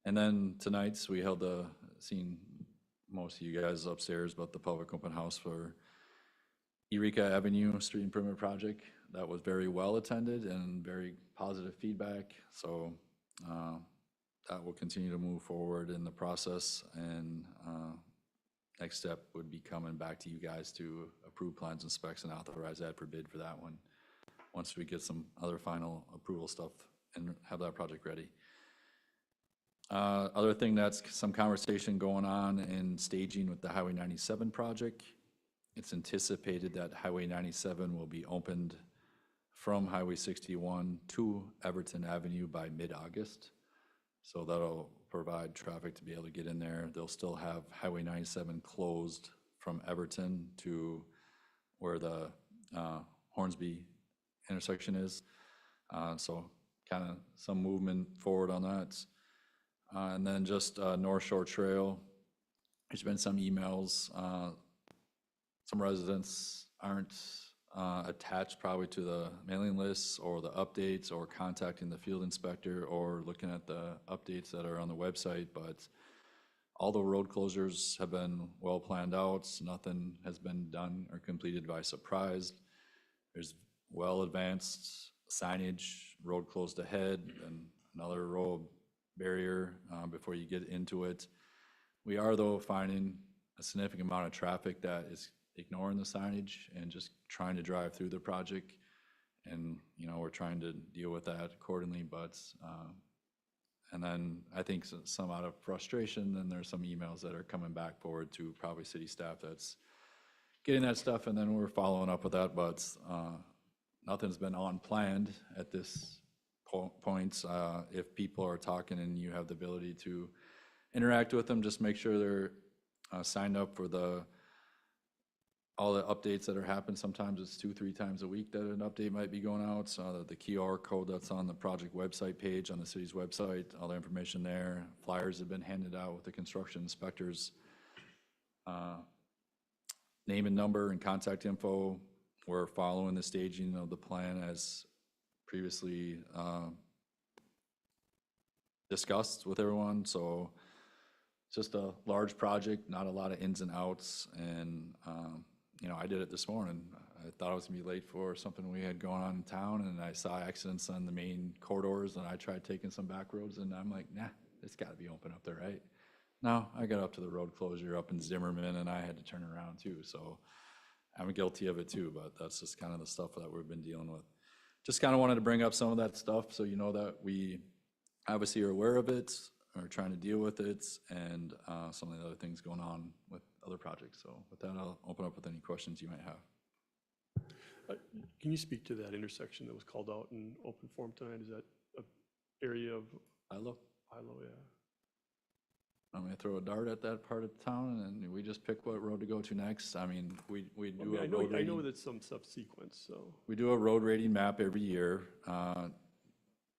And then tonight, we held seen most of you guys upstairs, but the public open house for Eureka Avenue Street Improvement Project. That was very well attended and very positive feedback. So that will continue to move forward in the process, and next step would be coming back to you guys to approve plans and specs and authorize that for bid for that one, once we get some other final approval stuff and have that project ready. Other thing, that's some conversation going on in staging with the Highway 97 project. It's anticipated that Highway 97 will be opened from Highway 61 to Everton Avenue by mid-August. So that'll provide traffic to be able to get in there. They'll still have Highway 97 closed from Everton to where the Hornsby intersection is. So kind of some movement forward on that. And then just North Shore Trail, there's been some emails. Some residents aren't attached probably to the mailing lists or the updates, or contacting the field inspector, or looking at the updates that are on the website, but all the road closures have been well planned out. Nothing has been done or completed by surprise. There's well advanced signage, road closed ahead, and another road barrier before you get into it. We are, though, finding a significant amount of traffic that is ignoring the signage and just trying to drive through the project. And, you know, we're trying to deal with that accordingly, but, and then I think some out of frustration, then there's some emails that are coming back forward to probably city staff that's getting that stuff, and then we're following up with that, but nothing's been on planned at this point. If people are talking and you have the ability to interact with them, just make sure they're signed up for all the updates that are happening. Sometimes it's 2-3 times a week that an update might be going out. So the QR code that's on the project website page on the city's website, all the information there. Flyers have been handed out with the construction inspectors' name and number and contact info. We're following the staging of the plan as previously discussed with everyone, so it's just a large project, not a lot of ins and outs, and, you know, I did it this morning. I thought I was gonna be late for something we had going on in town, and I saw accidents on the main corridors, and I tried taking some back roads, and I'm like, nah, it's gotta be open up there, right? No, I got up to the road closure up in Zimmerman, and I had to turn around too, so I'm guilty of it too, but that's just kind of the stuff that we've been dealing with. Just kind of wanted to bring up some of that stuff, so you know that we obviously are aware of it, are trying to deal with it, and some of the other things going on with other projects. So with that, I'll open up with any questions you might have. Can you speak to that intersection that was called out in open forum tonight? Is that an area of Ilo, Ilo, yeah? I'm gonna throw a dart at that part of town, and we just pick what road to go to next. I mean, we I do mean, a I road know rating. that's some subsequence, so. We do a road rating map every year,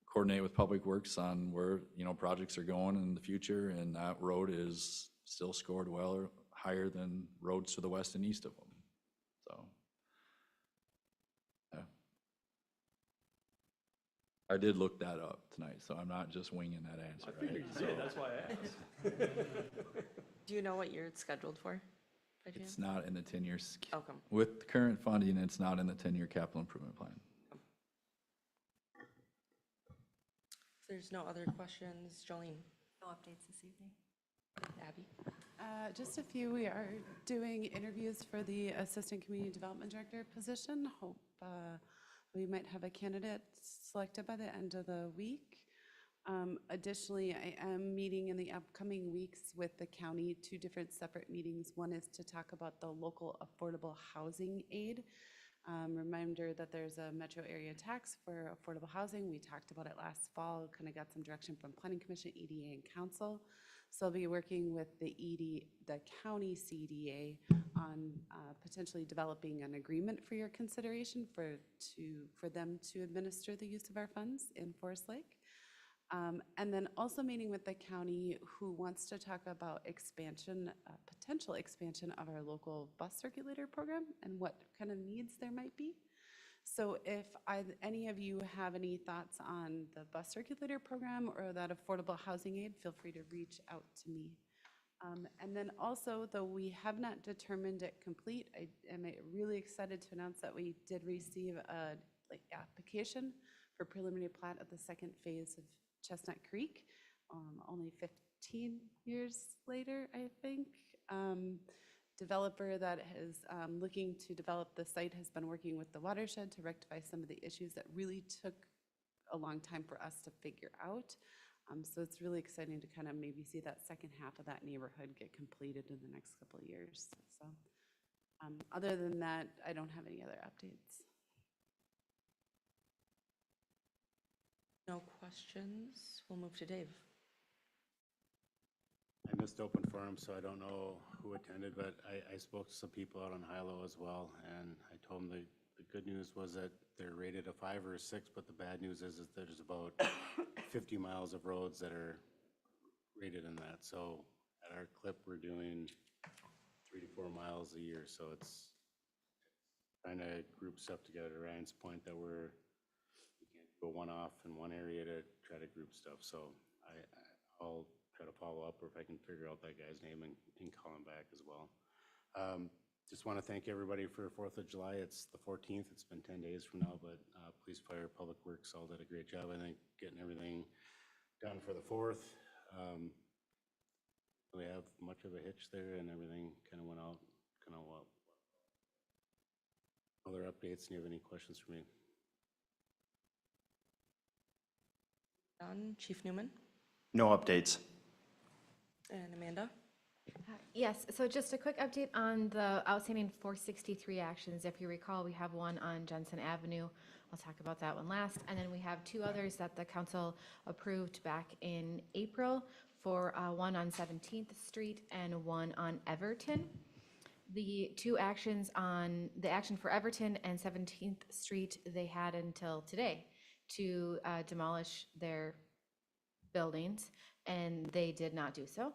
coordinate with Public Works on where, you know, projects are going in the future, and that road is still scored well or higher than roads to the west and east of them, so. Yeah. I did look that up tonight, so I'm not just winging that answer, I figured right? you did, that's why I asked. Do you know what year it's scheduled for? By chance? It's not in the 10-year, Okay. with the current funding, it's not in the 10-year capital improvement plan. If there's no other questions, Jolene? No updates this evening. Abby? Just a few. We are doing interviews for the Assistant Community Development Director position. Hope we might have a candidate selected by the end of the week. Additionally, I am meeting in the upcoming weeks with the county, 2 different separate meetings. One is to talk about the local affordable housing aid. Reminder that there's a metro area tax for affordable housing. We talked about it last fall, kind of got some direction from Planning Commission, EDA, and Council. So I'll be working with the county CDA on potentially developing an agreement for your consideration for them to administer the use of our funds in Forest Lake. And then also meeting with the county who wants to talk about expansion, potential expansion of our local bus circulator program and what kind of needs there might be. So if any of you have any thoughts on the bus circulator program or that affordable housing aid, feel free to reach out to me. And then also, though we have not determined it complete, I am really excited to announce that we did receive a application for preliminary plat of the second phase of Chestnut Creek, only 15 years later, I think. Developer that is looking to develop the site has been working with the watershed to rectify some of the issues that really took a long time for us to figure out. So it's really exciting to kind of maybe see that second half of that neighborhood get completed in the next couple of years. So other than that, I don't have any other updates. No questions. We'll move to Dave. I missed open forum, so I don't know who attended, but I spoke to some people out on Hilo as well, and I told them the good news was that they're rated a 5 or a 6, but the bad news is that there's about 50 miles of roads that are rated in that. So at our clip, we're doing 3 to 4 miles a year, so it's trying to group stuff together. To Ryan's point that we can't go one off in one area to try to group stuff. So I'll try to follow up, or if I can figure out that guy's name and call him back as well. Just want to thank everybody for 4th of July. It's the 14th. It's been 10 days from now, but Police, Fire, Public Works all did a great job, I think, getting everything done for the 4th. We have much of a hitch there, and everything kind of went out kind of well. Other updates? Do you have any questions for me? Done. Chief Newman No updates. and Amanda. Yes, so just a quick update on the outstanding 463 actions. If you recall, we have one on Jensen Avenue. I'll talk about that one last. And then we have 2 others that the council approved back in April for one on 17th Street and one on Everton. The 2 actions on the action for Everton and 17th Street, they had until today to demolish their buildings, and they did not do so.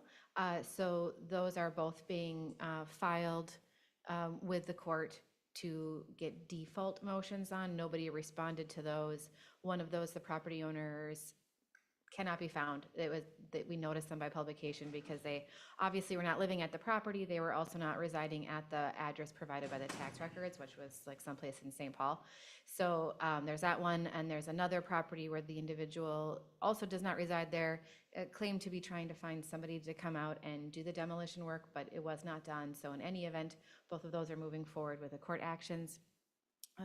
So those are both being filed with the court to get default motions on. Nobody responded to those. One of those, the property owners cannot be found. It was, that we noticed them by publication because they obviously were not living at the property. They were also not residing at the address provided by the tax records, which was like someplace in St. Paul. So there's that one, and there's another property where the individual also does not reside there, claimed to be trying to find somebody to come out and do the demolition work, but it was not done. So in any event, both of those are moving forward with the court actions.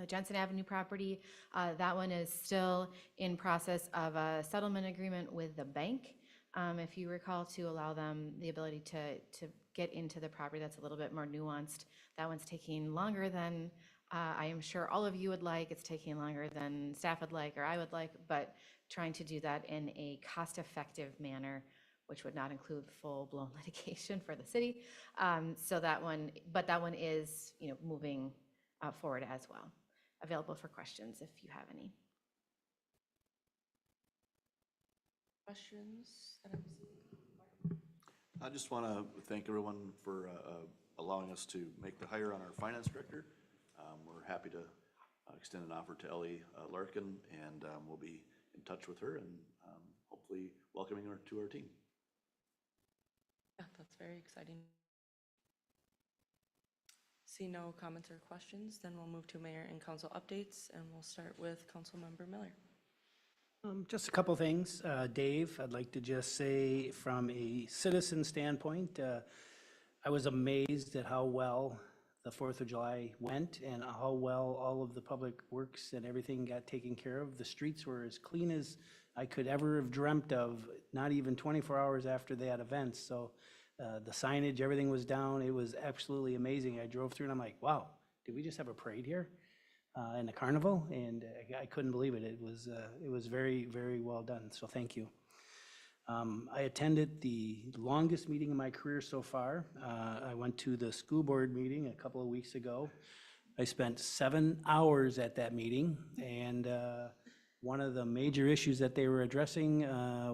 Jensen Avenue property, that one is still in process of a settlement agreement with the bank, if you recall, to allow them the ability to get into the property. That's a little bit more nuanced. That one's taking longer than I am sure all of you would like. It's taking longer than staff would like or I would like, but trying to do that in a cost-effective manner, which would not include full-blown litigation for the city. So that one, but that one is, moving forward as well. Available for questions if you have any. Questions that I'm seeing? I just want to thank everyone for allowing us to make the hire on our finance director. We're happy to extend an offer to Ellie Larkin, and we'll be in touch with her and hopefully welcoming her to our team. Yeah, that's very exciting. See no comments or questions, then we'll move to mayor and council updates, and we'll start with Councilmember Miller. Just a couple things. Dave, I'd like to just say from a citizen standpoint, I was amazed at how well the 4th of July went and how well all of the public works and everything got taken care of. The streets were as clean as I could ever have dreamt of, not even 24 hours after that event. So the signage, everything was down. It was absolutely amazing. I drove through and I'm like, wow, did we just have a parade here in the carnival? And I couldn't believe it. It was very, very well done. So thank you. I attended the longest meeting in my career so far. I went to the school board meeting a couple of weeks ago. I spent 7 hours at that meeting, and one of the major issues that they were addressing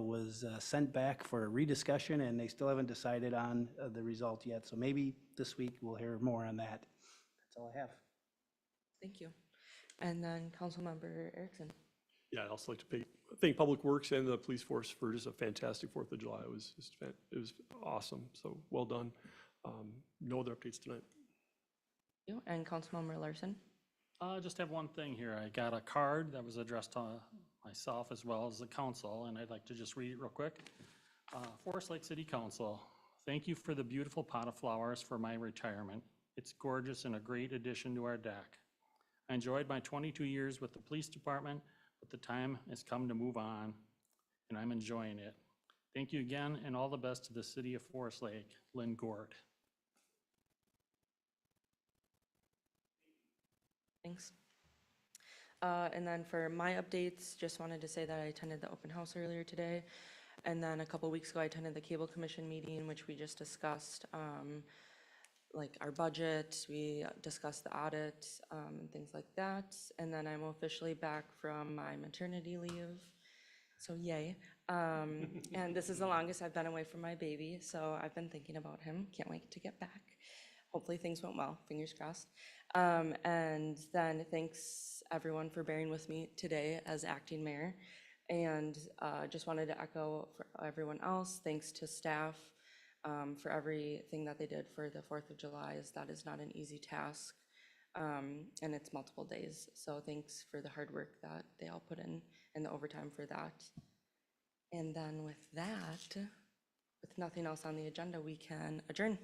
was sent back for a rediscussion, and they still haven't decided on the result yet. So maybe this week we'll hear more on that. That's all I have. Thank you. And then Councilmember Erickson. Yeah, I'd also like to thank Public Works and the police force for just a fantastic 4th of July. It was awesome, so well done. No other updates tonight. You and Councilmember Larson. I just have one thing here. I got a card that was addressed to myself as well as the council, and I'd like to just read it real quick. Forest Lake City Council, thank you for the beautiful pot of flowers for my retirement. It's gorgeous and a great addition to our deck. I enjoyed my 22 years with the police department, but the time has come to move on, and I'm enjoying it. Thank you again, and all the best to the city of Forest Lake. Lynn Gord. Thanks. And then for my updates, just wanted to say that I attended the open house earlier today. And then a couple weeks ago, I attended the Cable Commission meeting, in which we just discussed like our budget. We discussed the audit and things like that. And then I'm officially back from my maternity leave. So yay. And this is the longest I've been away from my baby. So I've been thinking about him. Can't wait to get back. Hopefully things went well, fingers crossed. And then thanks everyone for bearing with me today as acting mayor. And just wanted to echo for everyone else, thanks to staff for everything that they did for the 4th of July, as that is not an easy task. And it's multiple days. So thanks for the hard work that they all put in and the overtime for that. And then with that, with nothing else on the agenda, we can adjourn.